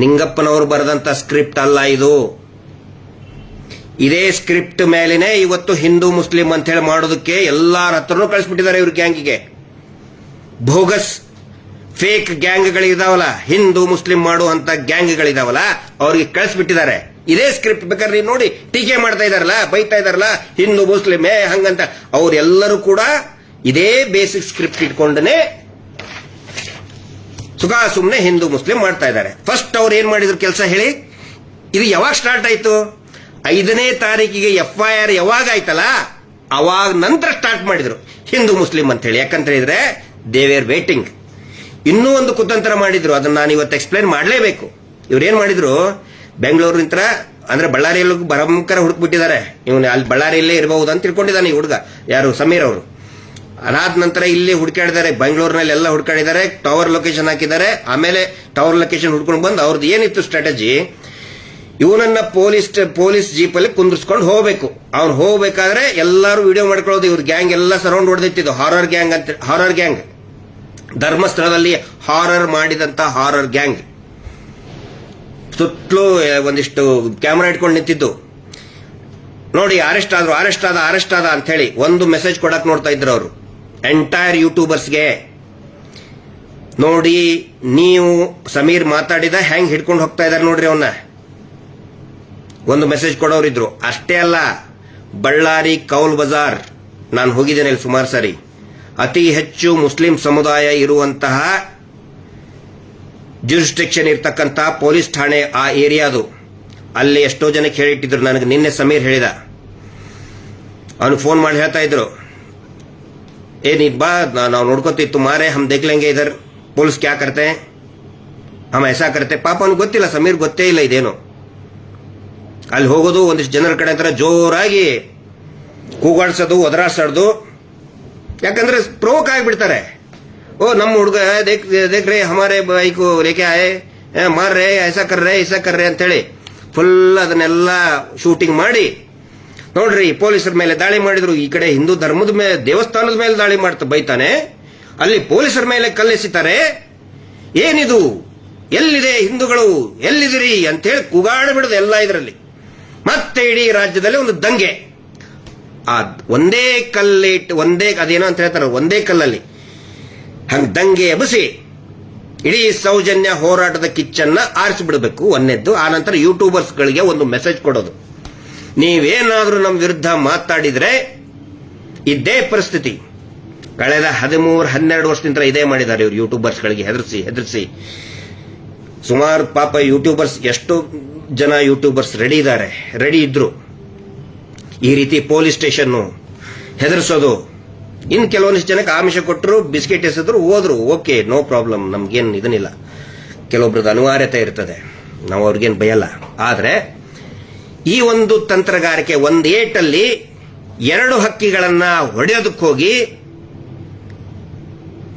ನಿಂಗಪ್ಪನವರು ಬರೆದಂತ ಸ್ಕ್ರಿಪ್ಟ್ ಅಲ್ಲ ಇದು. ಇದೇ ಸ್ಕ್ರಿಪ್ಟ್ ಮೇಲಿನೇ ಇವತ್ತು ಹಿಂದೂ ಮುಸ್ಲಿಂ ಅಂತ ಹೇಳಿ ಮಾಡೋದಕ್ಕೆ ಎಲ್ಲಾರ ಹತ್ರನೂ ಕಳಿಸ್ಬಿಟ್ಟಿದ್ದಾರೆ. ಇವ್ರ ಗ್ಯಾಂಗಿಗೆ ಬೋಗಸ್ ಫೇಕ್ ಗ್ಯಾಂಗ್ಗಳಿದಾವಲ್ಲ, ಹಿಂದೂ ಮುಸ್ಲಿಂ ಮಾಡುವಂತ ಗ್ಯಾಂಗ್ಗಳಿದಾವಲ್ಲ, ಅವ್ರಿಗೆ ಕಳಿಸ್ಬಿಟ್ಟಿದ್ದಾರೆ ಇದೇ ಸ್ಕ್ರಿಪ್ಟ್. ಬೇಕಾದ್ರೆ ನೀವು ನೋಡಿ, ಟೀಕೆ ಮಾಡ್ತಾ ಇದಾರಲ್ಲ, ಬೈತಾ ಇದಾರಲ್ಲ, ಹಿಂದೂ ಮುಸ್ಲಿಂ ಹಂಗಂತ. ಅವರೆಲ್ಲರೂ ಕೂಡ ಇದೇ ಬೇಸಿಕ್ ಸ್ಕ್ರಿಪ್ಟ್ ಇಟ್ಕೊಂಡೇ ಸುಮ್ಮನೆ ಹಿಂದೂ ಮುಸ್ಲಿಂ ಮಾಡ್ತಾ ಇದ್ದಾರೆ. ಫಸ್ಟ್ ಅವ್ರು ಏನ್ ಮಾಡಿದ್ರು ಕೆಲಸ ಹೇಳಿ? ಇದು ಯಾವಾಗ ಸ್ಟಾರ್ಟ್ ಆಯ್ತು? 5ನೇ ತಾರೀಕಿಗೆ FIR ಯಾವಾಗ ಆಯ್ತಲ್ಲ, ಅವಾಗ ನಂತರ ಸ್ಟಾರ್ಟ್ ಮಾಡಿದ್ರು ಹಿಂದೂ ಮುಸ್ಲಿಂ ಅಂತ ಹೇಳಿ. ಯಾಕಂತ ಹೇಳಿದ್ರೆ ದೇ ವೇರ್ ವೇಟಿಂಗ್. ಇನ್ನೂ ಒಂದು ಕುತಂತ್ರ ಮಾಡಿದ್ರು, ಅದನ್ನ ನಾನು ಇವತ್ತು ಎಕ್ಸ್ಪ್ಲೇನ್ ಮಾಡಲೇಬೇಕು. ಇವ್ರೇನ್ ಮಾಡಿದ್ರು, ಬೆಂಗಳೂರಿನಿಂದ ಅಂದ್ರೆ ಬಳ್ಳಾರಿಯಲ್ಲೂ ಭಯಂಕರ ಹುಡುಕ್ಬಿಟ್ಟಿದ್ದಾರೆ. ಇವನು ಅಲ್ಲಿ ಬಳ್ಳಾರಿಯಲ್ಲೇ ಇರಬಹುದು ಅಂತ ತಿಳ್ಕೊಂಡಿದ್ದಾನೆ ಈ ಹುಡುಗ, ಯಾರು ಸಮೀರ್ ಅವರು. ಅದಾದ ನಂತರ ಇಲ್ಲಿ ಹುಡುಕಾಡಿದ್ದಾರೆ, ಬೆಂಗಳೂರಿನಲ್ಲಿ ಎಲ್ಲ ಹುಡುಕಾಡಿದ್ದಾರೆ, ಟವರ್ ಲೊಕೇಶನ್ ಹಾಕಿದ್ದಾರೆ. ಆಮೇಲೆ ಟವರ್ ಲೊಕೇಶನ್ ಹುಡ್ಕೊಂಡು ಬಂದು ಅವ್ರದ್ದು ಏನಿತ್ತು ಸ್ಟ್ರಾಟಜಿ, ಇವನನ್ನ ಪೊಲೀಸ್ ಜೀಪಲ್ಲಿ ಕುಂದಿರ್ಸ್ಕೊಂಡು ಹೋಗ್ಬೇಕು. ಅವ್ನು ಹೋಗ್ಬೇಕಾದ್ರೆ ಎಲ್ಲರೂ ವಿಡಿಯೋ ಮಾಡ್ಕೊಳ್ಳೋದು. ಇವ್ರ ಗ್ಯಾಂಗ್ ಎಲ್ಲ ಸರೌಂಡ್ ಹೊಡೆದಿತ್ತಿದ್ದು ಹಾರರ್ ಗ್ಯಾಂಗ್ ಧರ್ಮಸ್ಥಳದಲ್ಲಿ ಹಾರರ್ ಮಾಡಿದಂತ ಹಾರರ್ ಗ್ಯಾಂಗ್ ಸುತ್ತಲೂ ಒಂದಿಷ್ಟು ಕ್ಯಾಮೆರಾ ಇಟ್ಕೊಂಡು ನಿಂತಿದ್ದು. ನೋಡಿ ಅರೆಸ್ಟ್ ಆದ ಅಂತ ಹೇಳಿ ಒಂದು ಮೆಸೇಜ್ ಕೊಡಕ್ ನೋಡ್ತಾ ಇದ್ರು ಅವರು ಎಂಟೈರ್ ಯೂಟ್ಯೂಬರ್ಸ್ಗೆ. ನೋಡಿ ನೀವು ಸಮೀರ್ ಮಾತಾಡಿದ ಹೆಂಗ್ ಹಿಡ್ಕೊಂಡು ಹೋಗ್ತಾ ಇದಾರೆ ನೋಡ್ರಿ ಅವನ್ನ. ಒಂದು ಮೆಸೇಜ್ ಕೊಡೋರಿದ್ರು. ಅಷ್ಟೇ ಅಲ್ಲ, ಬಳ್ಳಾರಿ ಕೌಲ್ ಬಜಾರ್ ನಾನು ಹೋಗಿದ್ದೇನೆ ಇಲ್ಲಿ ಸುಮಾರು ಸಾರಿ. ಅತಿ ಹೆಚ್ಚು ಮುಸ್ಲಿಂ ಸಮುದಾಯ ಇರುವಂತಹ ಜ್ಯೂರಿಸ್ಡಿಕ್ಷನ್ ಇರ್ತಕ್ಕಂಥ ಪೊಲೀಸ್ ಠಾಣೆ ಆ ಏರಿಯಾದು. ಅಲ್ಲಿ ಎಷ್ಟೋ ಜನಕ್ಕೆ ಹೇಳಿಟ್ಟಿದ್ರು. ನನಗೆ ನಿನ್ನೆ ಸಮೀರ್ ಹೇಳಿದ, ಅವನು ಫೋನ್ ಮಾಡಿ ಹೇಳ್ತಾ ಇದ್ರು, ಏನಿದ್ ಬಾ ನಾವು ನೋಡ್ಕೋತೀವಿ ತುಮಾರೆ, ಹಮ್ ದೇಖ್ ಲೆಂಗೆ ಇದರ್ ಪೊಲೀಸ್ ಕ್ಯಾ ಕರ್ತೆ ಹಮ್ ಐಸಾ ಕರ್ತೆ. ಪಾಪ ಅವ್ನಿಗೆ ಗೊತ್ತಿಲ್ಲ, ಸಮೀರ್ ಗೊತ್ತೇ ಇಲ್ಲ ಇದೇನು. ಅಲ್ಲಿ ಹೋಗೋದು ಒಂದಿಷ್ಟು ಜನರ ಕಡೆ ಅಂತಾರೆ ಜೋರಾಗಿ ಕೂಗಾಡ್ಸೋದು, ಒದರಾಡ್ಸೋದು. ಯಾಕಂದ್ರೆ ಪ್ರವೋಕ್ ಆಗಿಬಿಡ್ತಾರೆ. ಓ ನಮ್ಮ ಹುಡುಗ ದೇಖ್ ರೇ ಹಮಾರೆ ಬೈಕು ಲೇಕೆ ಆಯೆ ಮಾರ್ ರೇ ಐಸಾ ಕರ್ ರೇ ಅಂತೇಳಿ ಫುಲ್ ಅದನ್ನೆಲ್ಲ ಶೂಟಿಂಗ್ ಮಾಡಿ. ನೋಡ್ರಿ ಪೊಲೀಸರ ಮೇಲೆ ದಾಳಿ ಮಾಡಿದ್ರು. ಈ ಕಡೆ ಹಿಂದೂ ಧರ್ಮದ ಮೇಲೆ ದೇವಸ್ಥಾನದ ಮೇಲೆ ದಾಳಿ ಮಾಡ್ತಾ ಬೈತಾನೆ, ಅಲ್ಲಿ ಪೊಲೀಸರ ಮೇಲೆ ಕಲ್ಲೆಸಿತಾರೆ. ಏನಿದು, ಎಲ್ಲಿದೆ ಹಿಂದೂಗಳು, ಎಲ್ಲಿದಿರಿ ಅಂತೇಳಿ ಕೂಗಾಡಿಬಿಡುದು ಎಲ್ಲ ಇದರಲ್ಲಿ. ಮತ್ತೆ ಇಡೀ ರಾಜ್ಯದಲ್ಲಿ ಒಂದು ದಂಗೆ. ಆ ಒಂದೇ ಅದೇನೋ ಅಂತ ಹೇಳ್ತಾರೆ, ಒಂದೇ ಕಲ್ಲಲ್ಲಿ ಹಂಗ ದಂಗೆ ಎಬ್ಬಿಸಿ ಇಡೀ ಸೌಜನ್ಯ ಹೋರಾಟದ ಕಿಚ್ಚನ್ನ ಆರಿಸಿಬಿಡಬೇಕು ಒಂದನೇದ್ದು. ಆನಂತರ ಯೂಟ್ಯೂಬರ್ಸ್ಗಳಿಗೆ ಒಂದು ಮೆಸೇಜ್ ಕೊಡೋದು, ನೀವೇನಾದ್ರೂ ನಮ್ಮ ವಿರುದ್ಧ ಮಾತಾಡಿದ್ರೆ ಇದೇ ಪರಿಸ್ಥಿತಿ. ಕಳೆದ 13-12 ವರ್ಷದಿಂದ ಇದೇ ಮಾಡಿದ್ದಾರೆ ಇವರು ಯೂಟ್ಯೂಬರ್ಸ್ಗಳಿಗೆ ಹೆದರಿಸಿ. ಸುಮಾರು ಪಾಪ ಯೂಟ್ಯೂಬರ್ಸ್, ಎಷ್ಟು ಜನ ಯೂಟ್ಯೂಬರ್ಸ್ ರೆಡಿ ಇದ್ರು ಈ ರೀತಿ ಪೊಲೀಸ್ ಸ್ಟೇಷನ್ ಹೆದರ್ಸೋದು. ಇನ್ನು ಕೆಲವೊಂದಿಷ್ಟು ಜನಕ್ಕೆ ಆಮಿಷ ಕೊಟ್ಟರು, ಬಿಸ್ಕೆಟ್ ಎಸೆದ್ರು, ಹೋದ್ರು. ಓಕೆ, ನೋ ಪ್ರಾಬ್ಲಮ್, ನಮ್ಗೇನು ಇದನ್ನಿಲ್ಲ. ಕೆಲವೊಬ್ರದ್ದು ಅನಿವಾರ್ಯತೆ ಇರ್ತದೆ, ನಾವು ಅವ್ರಿಗೇನು ಬಯಲ್ಲ. ಆದ್ರೆ ಈ ಒಂದು ತಂತ್ರಗಾರಿಕೆ ಒಂದು ಏಟಲ್ಲಿ 2 ಹಕ್ಕಿಗಳನ್ನ ಹೊಡೆಯೋದಕ್ಕೆ ಹೋಗಿ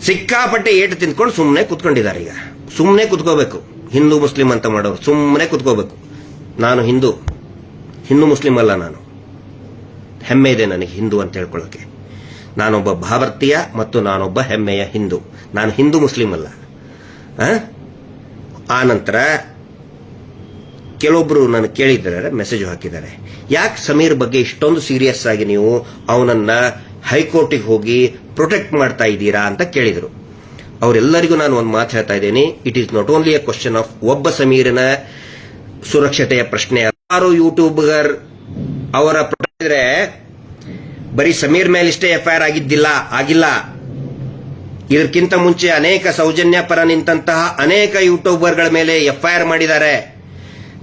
ಸಿಕ್ಕಾಪಟ್ಟೆ ಏಟು ತಿಂದ್ಕೊಂಡು ಸುಮ್ಮನೆ ಕುತ್ಕೊಂಡಿದ್ದಾರೆ. ಈಗ ಸುಮ್ಮನೆ ಕುತ್ಕೋಬೇಕು. ಹಿಂದೂ ಮುಸ್ಲಿಂ ಅಂತ ಮಾಡೋರು ಸುಮ್ಮನೆ ಕುತ್ಕೋಬೇಕು. ನಾನು ಹಿಂದೂ ಮುಸ್ಲಿಂ ಅಲ್ಲ. ನಾನು ಹೆಮ್ಮೆ ಇದೆ ನನಗೆ ಹಿಂದೂ ಅಂತ ಹೇಳ್ಕೊಳ್ಳೋಕೆ. ನಾನೊಬ್ಬ ಭಾರತೀಯ ಮತ್ತು ನಾನೊಬ್ಬ ಹೆಮ್ಮೆಯ ಹಿಂದೂ. ನಾನು ಹಿಂದೂ ಮುಸ್ಲಿಂ ಅಲ್ಲ. ಆ ನಂತರ ಕೆಲವೊಬ್ರು ನನಗೆ ಕೇಳಿದ್ದಾರೆ, ಮೆಸೇಜ್ ಹಾಕಿದ್ದಾರೆ, ಯಾಕೆ ಸಮೀರ್ ಬಗ್ಗೆ ಇಷ್ಟೊಂದು ಸೀರಿಯಸ್ ಆಗಿ ನೀವು ಅವನನ್ನ ಹೈಕೋರ್ಟಿಗೆ ಹೋಗಿ ಪ್ರೊಟೆಕ್ಟ್ ಮಾಡ್ತಾ ಇದ್ದೀರಾ ಅಂತ ಕೇಳಿದರು. ಅವರೆಲ್ಲರಿಗೂ ನಾನು ಒಂದು ಮಾತು ಹೇಳ್ತಾ ಇದ್ದೀನಿ, it is not only A question of ಒಬ್ಬ ಸಮೀರನ ಸುರಕ್ಷತೆಯ ಪ್ರಶ್ನೆ. ಯಾರು ಯೂಟ್ಯೂಬರ್ ಅವರ ಪ್ರೊಟೆಕ್ಟ್ ಬರೀ ಸಮೀರ್ ಮೇಲಿಷ್ಟೇ ಎಫ್ಐಆರ್ ಆಗಿಲ್ಲ. ಇದಕ್ಕಿಂತ ಮುಂಚೆ ಅನೇಕ ಸೌಜನ್ಯ ಪರ ನಿಂತಹ ಅನೇಕ ಯೂಟ್ಯೂಬರ್ಗಳ ಮೇಲೆ ಎಫ್ಐಆರ್ ಮಾಡಿದ್ದಾರೆ.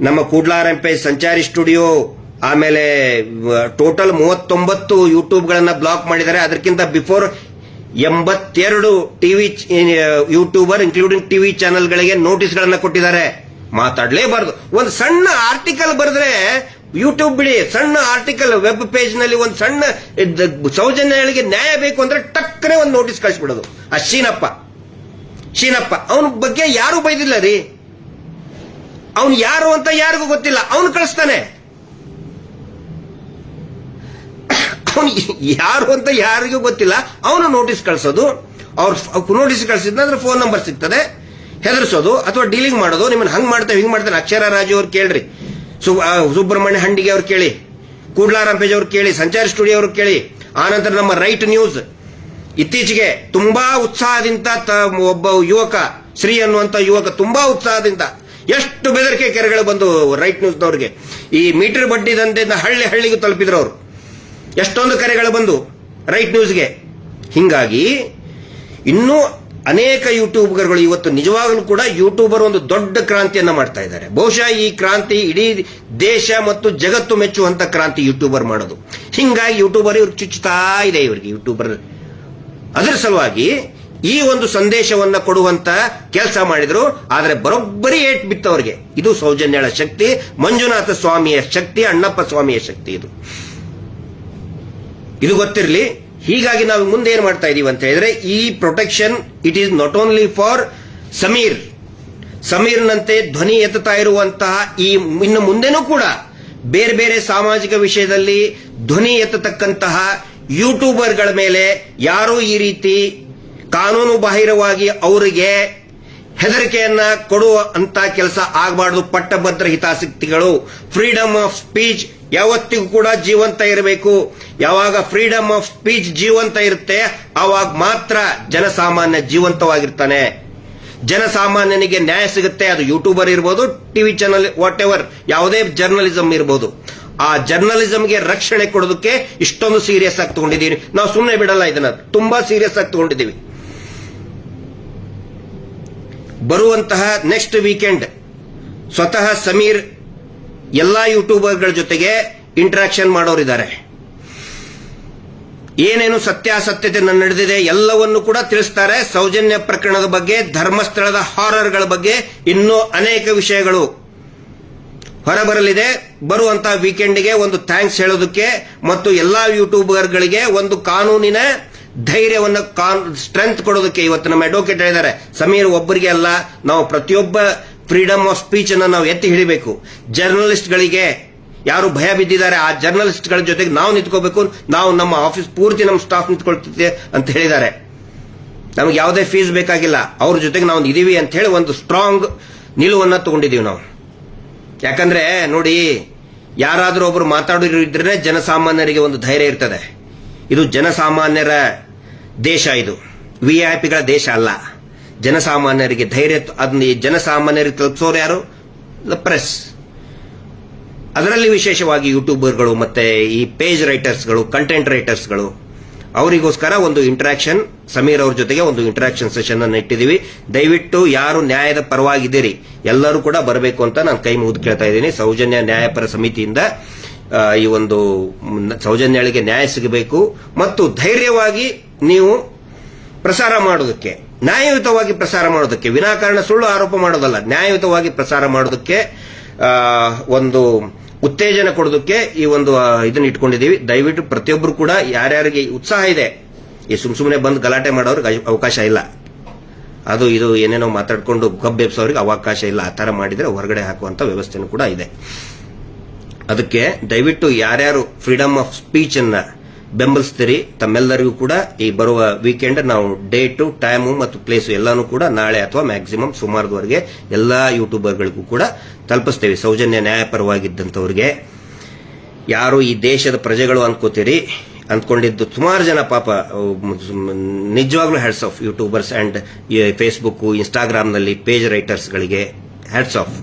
ನಮ್ಮ ಕೂಡ್ಲಾರಂಪೆ ಸಂಚಾರಿ ಸ್ಟುಡಿಯೋ, ಆಮೇಲೆ ಟೋಟಲ್ 39 ಯೂಟ್ಯೂಬ್ಗಳನ್ನ ಬ್ಲಾಕ್ ಮಾಡಿದ್ದಾರೆ. ಅದಕ್ಕಿಂತ before 82 TV YouTuber including TV ಚಾನೆಲ್ಗಳಿಗೆ ನೋಟಿಸ್ಗಳನ್ನ ಕೊಟ್ಟಿದ್ದಾರೆ. ಮಾತಾಡಲೇಬಾರದು. ಒಂದು ಸಣ್ಣ ಆರ್ಟಿಕಲ್ ಬರೆದ್ರೆ ಯೂಟ್ಯೂಬ್ ಬಿಡಿ, ಸಣ್ಣ ಆರ್ಟಿಕಲ್ ವೆಬ್ ಪೇಜ್ ನಲ್ಲಿ ಒಂದು ಸಣ್ಣ ಸೌಜನ್ಯಗಳಿಗೆ ನ್ಯಾಯ ಬೇಕು ಅಂದ್ರೆ ಟಕ್ಕನೆ ಒಂದು ನೋಟಿಸ್ ಕಳಿಸ್ಬಿಡೋದು. ಆ ಶೀನಪ್ಪ ಅವನ ಬಗ್ಗೆ ಯಾರು ಬೈದಿಲ್ಲ ರೀ. ಅವನು ಯಾರು ಅಂತ ಯಾರಿಗೂ ಗೊತ್ತಿಲ್ಲ, ಅವನು ಕಳಿಸ್ತಾನೆ. ಅವನು ಯಾರು ಅಂತ ಯಾರಿಗೂ ಗೊತ್ತಿಲ್ಲ, ಅವನು ನೋಟಿಸ್ ಕಳಿಸೋದು. ಅವ್ರು ನೋಟಿಸ್ ಕಳಿಸಿದ್ರೆ ಫೋನ್ ನಂಬರ್ ಸಿಗ್ತದೆ, ಹೆದರ್ಸೋದು ಅಥವಾ ಡೀಲಿಂಗ್ ಮಾಡೋದು. ನಿಮ್ಮನ್ನ ಹಂಗ್ ಮಾಡ್ತೇವೆ ಹಿಂಗ್ ಮಾಡ್ತೇನೆ. ಅಕ್ಷರ ರಾಜು ಅವ್ರು ಕೇಳ್ರಿ, ಸುಬ್ರಹ್ಮಣ್ಯ ಹಂಡಿಗೆ ಅವ್ರು ಕೇಳಿ, ಕೂಡ್ಲಾರಂಪೇಜ್ ಅವ್ರು ಕೇಳಿ, ಸಂಚಾರಿ ಸ್ಟುಡಿಯೋ ಅವ್ರು ಕೇಳಿ. ಆನಂತರ ನಮ್ಮ ರೈಟ್ ನ್ಯೂಸ್ ಇತ್ತೀಚೆಗೆ ತುಂಬಾ ಉತ್ಸಾಹದಿಂದ ಒಬ್ಬ ಯುವಕ, ಶ್ರೀ ಅನ್ನುವಂತ ಯುವಕ ತುಂಬಾ ಉತ್ಸಾಹದಿಂದ ಎಷ್ಟು ಬೆದರಿಕೆ ಕೆರೆಗಳು ಬಂದು ರೈಟ್ ನ್ಯೂಸ್ನವ್ರಿಗೆ. ಈ ಮೀಟರ್ ಬಡ್ಡಿ ದಂಧೆಯಿಂದ ಹಳ್ಳಿಗೂ ತಲುಪಿದ್ರು ಅವರು. ಎಷ್ಟೊಂದು ಕರೆಗಳು ಬಂದು ರೈಟ್ ನ್ಯೂಸ್ಗೆ. ಹಿಂಗಾಗಿ ಇನ್ನೂ ಅನೇಕ ಯೂಟ್ಯೂಬರ್ಗಳು ಇವತ್ತು ನಿಜವಾಗಲೂ ಕೂಡ ಯೂಟ್ಯೂಬರ್ ಒಂದು ದೊಡ್ಡ ಕ್ರಾಂತಿಯನ್ನ ಮಾಡ್ತಾ ಇದ್ದಾರೆ. ಬಹುಶಃ ಈ ಕ್ರಾಂತಿ ಇಡೀ ದೇಶ ಮತ್ತು ಜಗತ್ತು ಮೆಚ್ಚುವಂತ ಕ್ರಾಂತಿ ಯೂಟ್ಯೂಬರ್ ಮಾಡೋದು. ಹಿಂಗಾಗಿ ಯೂಟ್ಯೂಬರ್ ಇವ್ರಿಗೆ ಚುಚ್ಚುತ್ತಾ ಇದೆ. ಇವರಿಗೆ ಯೂಟ್ಯೂಬರ್ ಅದರ ಸಲುವಾಗಿ ಈ ಒಂದು ಸಂದೇಶವನ್ನ ಕೊಡುವಂತ ಕೆಲಸ ಮಾಡಿದ್ರು. ಆದ್ರೆ ಬರೋಬ್ಬರಿ ಏಟ್ ಬಿತ್ತವರಿಗೆ. ಇದು ಸೌಜನ್ಯಳ ಶಕ್ತಿ, ಮಂಜುನಾಥ ಸ್ವಾಮಿಯ ಶಕ್ತಿ, ಅಣ್ಣಪ್ಪ ಸ್ವಾಮಿಯ ಶಕ್ತಿ. ಇದು ಗೊತ್ತಿರಲಿ. ಹೀಗಾಗಿ ನಾವು ಮುಂದೆ ಏನ್ ಮಾಡ್ತಾ ಇದೀವಿ ಅಂತ ಹೇಳಿದ್ರೆ, ಈ protection it is not only for Sameer. ಸಮೀರ್ನಂತೆ ಧ್ವನಿ ಎತ್ತುತ್ತಾ ಇರುವಂತಹ ಈ ಇನ್ನು ಮುಂದೆನೂ ಕೂಡ ಬೇರೆ ಬೇರೆ ಸಾಮಾಜಿಕ ವಿಷಯದಲ್ಲಿ ಧ್ವನಿ ಎತ್ತತಕ್ಕಂತಹ ಯೂಟ್ಯೂಬರ್ಗಳ ಮೇಲೆ ಯಾರೂ ಈ ರೀತಿ ಕಾನೂನು ಬಾಹಿರವಾಗಿ ಅವರಿಗೆ ಹೆದರಿಕೆಯನ್ನ ಕೊಡುವ ಅಂತ ಕೆಲಸ ಆಗಬಾರ್ದು. ಪಟ್ಟಭದ್ರ ಹಿತಾಸಕ್ತಿಗಳು, ಫ್ರೀಡಮ್ ಆಫ್ ಸ್ಪೀಚ್ ಯಾವತ್ತಿಗೂ ಕೂಡ ಜೀವಂತ ಇರಬೇಕು. ಯಾವಾಗ ಫ್ರೀಡಮ್ ಆಫ್ ಸ್ಪೀಚ್ ಜೀವಂತ ಇರುತ್ತೆ ಆವಾಗ ಮಾತ್ರ ಜನಸಾಮಾನ್ಯ ಜೀವಂತವಾಗಿರ್ತಾನೆ. ಜನಸಾಮಾನ್ಯನಿಗೆ ನ್ಯಾಯ ಸಿಗುತ್ತೆ. ಅದು ಯೂಟ್ಯೂಬರ್ ಇರ್ಬೋದು, ಟಿವಿ ಚಾನಲ್, ವಾಟ್ ಎವರ್, ಯಾವುದೇ ಜರ್ನಲಿಸಂ ಇರ್ಬೋದು. ಆ ಜರ್ನಲಿಸಂಗೆ ರಕ್ಷಣೆ ಕೊಡೋದಕ್ಕೆ ಇಷ್ಟೊಂದು ಸೀರಿಯಸ್ ಆಗಿ ತಗೊಂಡಿದ್ದೀವಿ. ನಾವು ಸುಮ್ಮನೆ ಬಿಡಲ್ಲ, ಇದನ್ನ ತುಂಬಾ ಸೀರಿಯಸ್ ಆಗಿ ತಗೊಂಡಿದ್ದೀವಿ. ಬರುವಂತಹ ನೆಕ್ಸ್ಟ್ ವೀಕೆಂಡ್ ಸ್ವತಃ ಸಮೀರ್ ಎಲ್ಲಾ ಯೂಟ್ಯೂಬರ್ಗಳ ಜೊತೆಗೆ ಇಂಟರಾಕ್ಷನ್ ಮಾಡೋರಿದ್ದಾರೆ. ಏನೇನು ಸತ್ಯಾಸತ್ಯತೆ ನಡೆದಿದೆ ಎಲ್ಲವನ್ನು ಕೂಡ ತಿಳಿಸ್ತಾರೆ. ಸೌಜನ್ಯ ಪ್ರಕರಣದ ಬಗ್ಗೆ, ಧರ್ಮಸ್ಥಳದ ಹಾರರ್ಗಳ ಬಗ್ಗೆ ಇನ್ನೂ ಅನೇಕ ವಿಷಯಗಳು ಹೊರಬರಲಿದೆ. ಬರುವಂತಹ ವೀಕೆಂಡ್ಗೆ ಒಂದು ಥ್ಯಾಂಕ್ಸ್ ಹೇಳೋದಕ್ಕೆ ಮತ್ತು ಎಲ್ಲಾ ಯೂಟ್ಯೂಬರ್ಗಳಿಗೆ ಒಂದು ಕಾನೂನಿನ ಧೈರ್ಯವನ್ನು ಸ್ಟ್ರೆಂತ್ ಕೊಡೋದಕ್ಕೆ ಇವತ್ತು ನಮ್ಮ ಅಡ್ವೊಕೇಟ್ ಹೇಳಿದ್ದಾರೆ, ಸಮೀರ್ ಒಬ್ಬರಿಗೆ ಅಲ್ಲ, ನಾವು ಪ್ರತಿಯೊಬ್ಬ ಫ್ರೀಡಮ್ ಆಫ್ ಸ್ಪೀಚ್ ಅನ್ನು ನಾವು ಎತ್ತಿ ಹಿಡಿಬೇಕು. ಜರ್ನಲಿಸ್ಟ್ಗಳಿಗೆ ಯಾರು ಭಯ ಬಿದ್ದಿದ್ದಾರೆ ಆ ಜರ್ನಲಿಸ್ಟ್ಗಳ ಜೊತೆಗೆ ನಾವು ನಿಂತ್ಕೋಬೇಕು. ನಾವು ನಮ್ಮ ಆಫೀಸ್ ಪೂರ್ತಿ ನಮ್ಮ ಸ್ಟಾಫ್ ನಿಂತ್ಕೊಳ್ತಿದ್ದೆ ಅಂತ ಹೇಳಿದ್ದಾರೆ. ನಮಗೆ ಯಾವುದೇ ಫೀಸ್ ಬೇಕಾಗಿಲ್ಲ, ಅವ್ರ ಜೊತೆಗೆ ನಾವು ಇದೀವಿ ಅಂತ ಹೇಳಿ ಒಂದು ಸ್ಟ್ರಾಂಗ್ ನಿಲುವನ್ನ ತಗೊಂಡಿದೀವಿ ನಾವು. ಯಾಕಂದ್ರೆ ನೋಡಿ, ಯಾರಾದರೂ ಒಬ್ರು ಮಾತಾಡೋರು ಇದ್ರೆ ಜನಸಾಮಾನ್ಯರಿಗೆ ಒಂದು ಧೈರ್ಯ ಇರ್ತದೆ. ಇದು ಜನಸಾಮಾನ್ಯರ ದೇಶ, ಇದು ವಿಐಪಿಗಳ ದೇಶ ಅಲ್ಲ. ಜನಸಾಮಾನ್ಯರಿಗೆ ಧೈರ್ಯ, ಅದನ್ನ ಜನಸಾಮಾನ್ಯರಿಗೆ ತಲುಪಿಸೋರು ಯಾರು? ಪ್ರೆಸ್. ಅದರಲ್ಲಿ ವಿಶೇಷವಾಗಿ ಯೂಟ್ಯೂಬರ್ಗಳು ಮತ್ತೆ ಈ ಪೇಜ್ ರೈಟರ್ಸ್ಗಳು, ಕಂಟೆಂಟ್ ರೈಟರ್ಸ್ಗಳು, ಅವರಿಗೋಸ್ಕರ ಒಂದು ಇಂಟರಾಕ್ಷನ್, ಸಮೀರ್ ಅವ್ರ ಜೊತೆಗೆ ಒಂದು ಇಂಟರಾಕ್ಷನ್ ಸೆಷನ್ ಅನ್ನು ಇಟ್ಟಿದ್ದೀವಿ. ದಯವಿಟ್ಟು ಯಾರು ನ್ಯಾಯದ ಪರವಾಗಿದ್ದೀರಿ ಎಲ್ಲರೂ ಕೂಡ ಬರಬೇಕು ಅಂತ ನಾನು ಕೈ ಮುಗಿದು ಕೇಳ್ತಾ ಇದ್ದೀನಿ. ಸೌಜನ್ಯ ನ್ಯಾಯಪರ ಸಮಿತಿಯಿಂದ ಈ ಒಂದು ಸೌಜನ್ಯಳಿಗೆ ನ್ಯಾಯ ಸಿಗಬೇಕು ಮತ್ತು ಧೈರ್ಯವಾಗಿ ನೀವು ಪ್ರಸಾರ ಮಾಡೋದಕ್ಕೆ, ನ್ಯಾಯಯುತವಾಗಿ ಪ್ರಸಾರ ಮಾಡೋದಕ್ಕೆ, ವಿನಾಕಾರಣ ಸುಳ್ಳು ಆರೋಪ ಮಾಡೋದಲ್ಲ, ನ್ಯಾಯಯುತವಾಗಿ ಪ್ರಸಾರ ಮಾಡೋದಕ್ಕೆ ಒಂದು ಉತ್ತೇಜನ ಕೊಡೋದಕ್ಕೆ ಈ ಒಂದು ಇದನ್ನ ಇಟ್ಕೊಂಡಿದ್ದೀವಿ. ದಯವಿಟ್ಟು ಪ್ರತಿಯೊಬ್ಬರು ಕೂಡ ಯಾರ್ಯಾರಿಗೆ ಉತ್ಸಾಹ ಇದೆ, ಈ ಸುಮ್ಮನೆ ಬಂದು ಗಲಾಟೆ ಮಾಡೋರಿಗೆ ಅವಕಾಶ ಇಲ್ಲ. ಅದು ಇದು ಏನೇನೋ ಮಾತಾಡ್ಕೊಂಡು ಗಬ್ಬೆಬ್ಸೋರಿಗೆ ಅವಕಾಶ ಇಲ್ಲ. ಆ ತರ ಮಾಡಿದ್ರೆ ಹೊರಗಡೆ ಹಾಕುವಂತ ವ್ಯವಸ್ಥೆನೂ ಕೂಡ ಇದೆ. ಅದಕ್ಕೆ ದಯವಿಟ್ಟು ಯಾರ್ಯಾರು ಫ್ರೀಡಮ್ ಆಫ್ ಸ್ಪೀಚ್ ಅನ್ನ ಬೆಂಬಲಿಸ್ತೀರಿ ತಮ್ಮೆಲ್ಲರಿಗೂ ಕೂಡ ಈ ಬರುವ ವೀಕೆಂಡ್ ನಾವು ಡೇಟು, ಟೈಮು ಮತ್ತು ಪ್ಲೇಸು ಎಲ್ಲಾನು ಕೂಡ ನಾಳೆ ಅಥವಾ ಮ್ಯಾಕ್ಸಿಮಮ್ ಸುಮಾರದವರೆಗೆ ಎಲ್ಲಾ ಯೂಟ್ಯೂಬರ್ಗಳಿಗೂ ಕೂಡ ತಲುಪಿಸ್ತೇವೆ. ಸೌಜನ್ಯ ನ್ಯಾಯಪರವಾಗಿದ್ದಂಥವ್ರಿಗೆ, ಯಾರು ಈ ದೇಶದ ಪ್ರಜೆಗಳು ಅಂದ್ಕೊಂಡಿದ್ದು ಸುಮಾರು ಜನ ಪಾಪ ನಿಜವಾಗ್ಲೂ hats off YouTubers and Facebook, ಇನ್ಸ್ಟಾಗ್ರಾಮ್ನಲ್ಲಿ page ರೈಟರ್ಸ್ಗಳಿಗೆ hats off.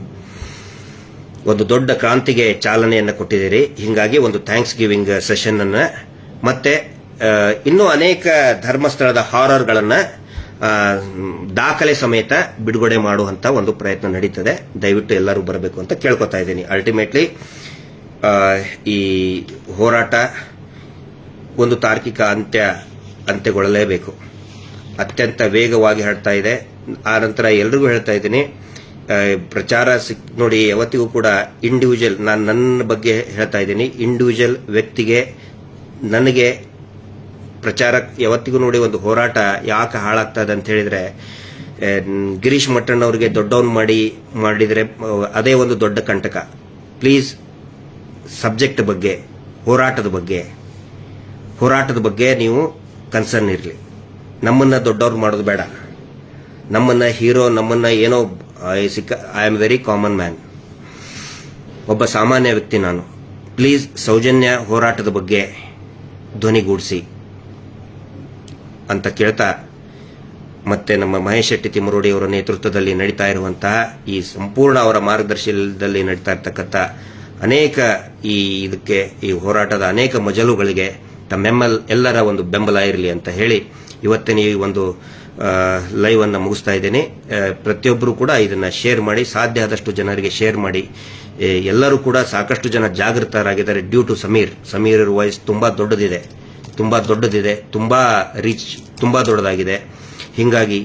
ಒಂದು ದೊಡ್ಡ ಕ್ರಾಂತಿಗೆ ಚಾಲನೆಯನ್ನು ಕೊಟ್ಟಿದ್ದೀರಿ. ಹೀಗಾಗಿ ಒಂದು ಥ್ಯಾಂಕ್ಸ್ ಗಿವಿಂಗ್ ಸೆಷನ್ ಅನ್ನ ಮತ್ತೆ ಇನ್ನೂ ಅನೇಕ ಧರ್ಮಸ್ಥಳದ ಹಾರರ್ಗಳನ್ನ ದಾಖಲೆ ಸಮೇತ ಬಿಡುಗಡೆ ಮಾಡುವಂತ ಒಂದು ಪ್ರಯತ್ನ ನಡೀತದೆ. ದಯವಿಟ್ಟು ಎಲ್ಲರೂ ಬರಬೇಕು ಅಂತ ಕೇಳ್ಕೊತಾ ಇದ್ದೀನಿ. ಅಲ್ಟಿಮೇಟ್ಲಿ ಈ ಹೋರಾಟ ಒಂದು ತಾರ್ಕಿಕ ಅಂತ್ಯಗೊಳ್ಳಲೇಬೇಕು. ಅತ್ಯಂತ ವೇಗವಾಗಿ ಹರಡ್ತಾ ಇದೆ. ಆ ನಂತರ ಎಲ್ರಿಗೂ ಹೇಳ್ತಾ ಇದ್ದೀನಿ, ಪ್ರಚಾರ ನೋಡಿ, ಯಾವತ್ತಿಗೂ ಕೂಡ ಇಂಡಿವಿಜುವಲ್, ನಾನು ನನ್ನ ಬಗ್ಗೆ ಹೇಳ್ತಾ ಇದ್ದೀನಿ, ಇಂಡಿವಿಜುವಲ್ ವ್ಯಕ್ತಿಗೆ ನನಗೆ ಪ್ರಚಾರ ಯಾವತ್ತಿಗೂ ನೋಡಿ ಒಂದು ಹೋರಾಟ ಯಾಕೆ ಹಾಳಾಗ್ತದೆ ಅಂತ ಹೇಳಿದ್ರೆ, ಗಿರೀಶ್ ಮಟ್ಟಣ್ಣ ಅವರಿಗೆ ದೊಡ್ಡವನ್ ಮಾಡಿದ್ರೆ ಅದೇ ಒಂದು ದೊಡ್ಡ ಕಂಟಕ. ಪ್ಲೀಸ್ ಸಬ್ಜೆಕ್ಟ್ ಬಗ್ಗೆ, ಹೋರಾಟದ ಬಗ್ಗೆ ನೀವು ಕನ್ಸರ್ನ್ ಇರಲಿ. ನಮ್ಮನ್ನ ದೊಡ್ಡವ್ರು ಮಾಡೋದು ಬೇಡ, ನಮ್ಮನ್ನ ಹೀರೋ, ನಮ್ಮನ್ನ ಏನೋ I am very common man, ಒಬ್ಬ ಸಾಮಾನ್ಯ ವ್ಯಕ್ತಿ ನಾನು. ಪ್ಲೀಸ್ ಸೌಜನ್ಯ ಹೋರಾಟದ ಬಗ್ಗೆ ಧ್ವನಿಗೂಡಿಸಿ ಅಂತ ಕೇಳ್ತಾ, ಮತ್ತೆ ನಮ್ಮ ಮಹೇಶ್ ಶೆಟ್ಟಿ ತಿಮ್ಮರೋಡಿ ಅವರ ನೇತೃತ್ವದಲ್ಲಿ ನಡೀತಾ ಇರುವಂತಹ ಈ ಸಂಪೂರ್ಣ ಅವರ ಮಾರ್ಗದರ್ಶನದಲ್ಲಿ ನಡೀತಾ ಇರತಕ್ಕಂಥ ಅನೇಕ ಈ ಹೋರಾಟದ ಅನೇಕ ಮಜಲುಗಳಿಗೆ ಎಲ್ಲರ ಒಂದು ಬೆಂಬಲ ಇರಲಿ ಅಂತ ಹೇಳಿ ಇವತ್ತಿನ ಈ ಒಂದು ಲೈವ್ ಅನ್ನ ಮುಗಿಸ್ತಾ ಇದ್ದೇನೆ. ಪ್ರತಿಯೊಬ್ಬರು ಕೂಡ ಇದನ್ನ ಶೇರ್ ಮಾಡಿ, ಸಾಧ್ಯ ಆದಷ್ಟು ಜನರಿಗೆ ಶೇರ್ ಮಾಡಿ. ಎಲ್ಲರೂ ಕೂಡ ಸಾಕಷ್ಟು ಜನ ಜಾಗೃತರಾಗಿದ್ದಾರೆ ಡ್ಯೂ ಟು ಸಮೀರ್ ವಾಯ್ಸ್ ತುಂಬಾ ದೊಡ್ಡದಿದೆ, ತುಂಬಾ ರೀಚ್ ತುಂಬಾ ದೊಡ್ಡದಾಗಿದೆ. ಹೀಗಾಗಿ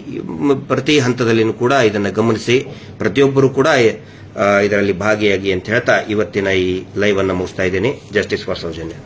ಪ್ರತಿ ಹಂತದಲ್ಲಿನೂ ಕೂಡ ಇದನ್ನ ಗಮನಿಸಿ ಪ್ರತಿಯೊಬ್ಬರು ಕೂಡ ಇದರಲ್ಲಿ ಭಾಗಿಯಾಗಿ ಅಂತ ಹೇಳ್ತಾ ಇವತ್ತಿನ ಈ ಲೈವ್ ಅನ್ನ ಮುಗಿಸ್ತಾ ಇದ್ದೀನಿ. Justice for Soujanya.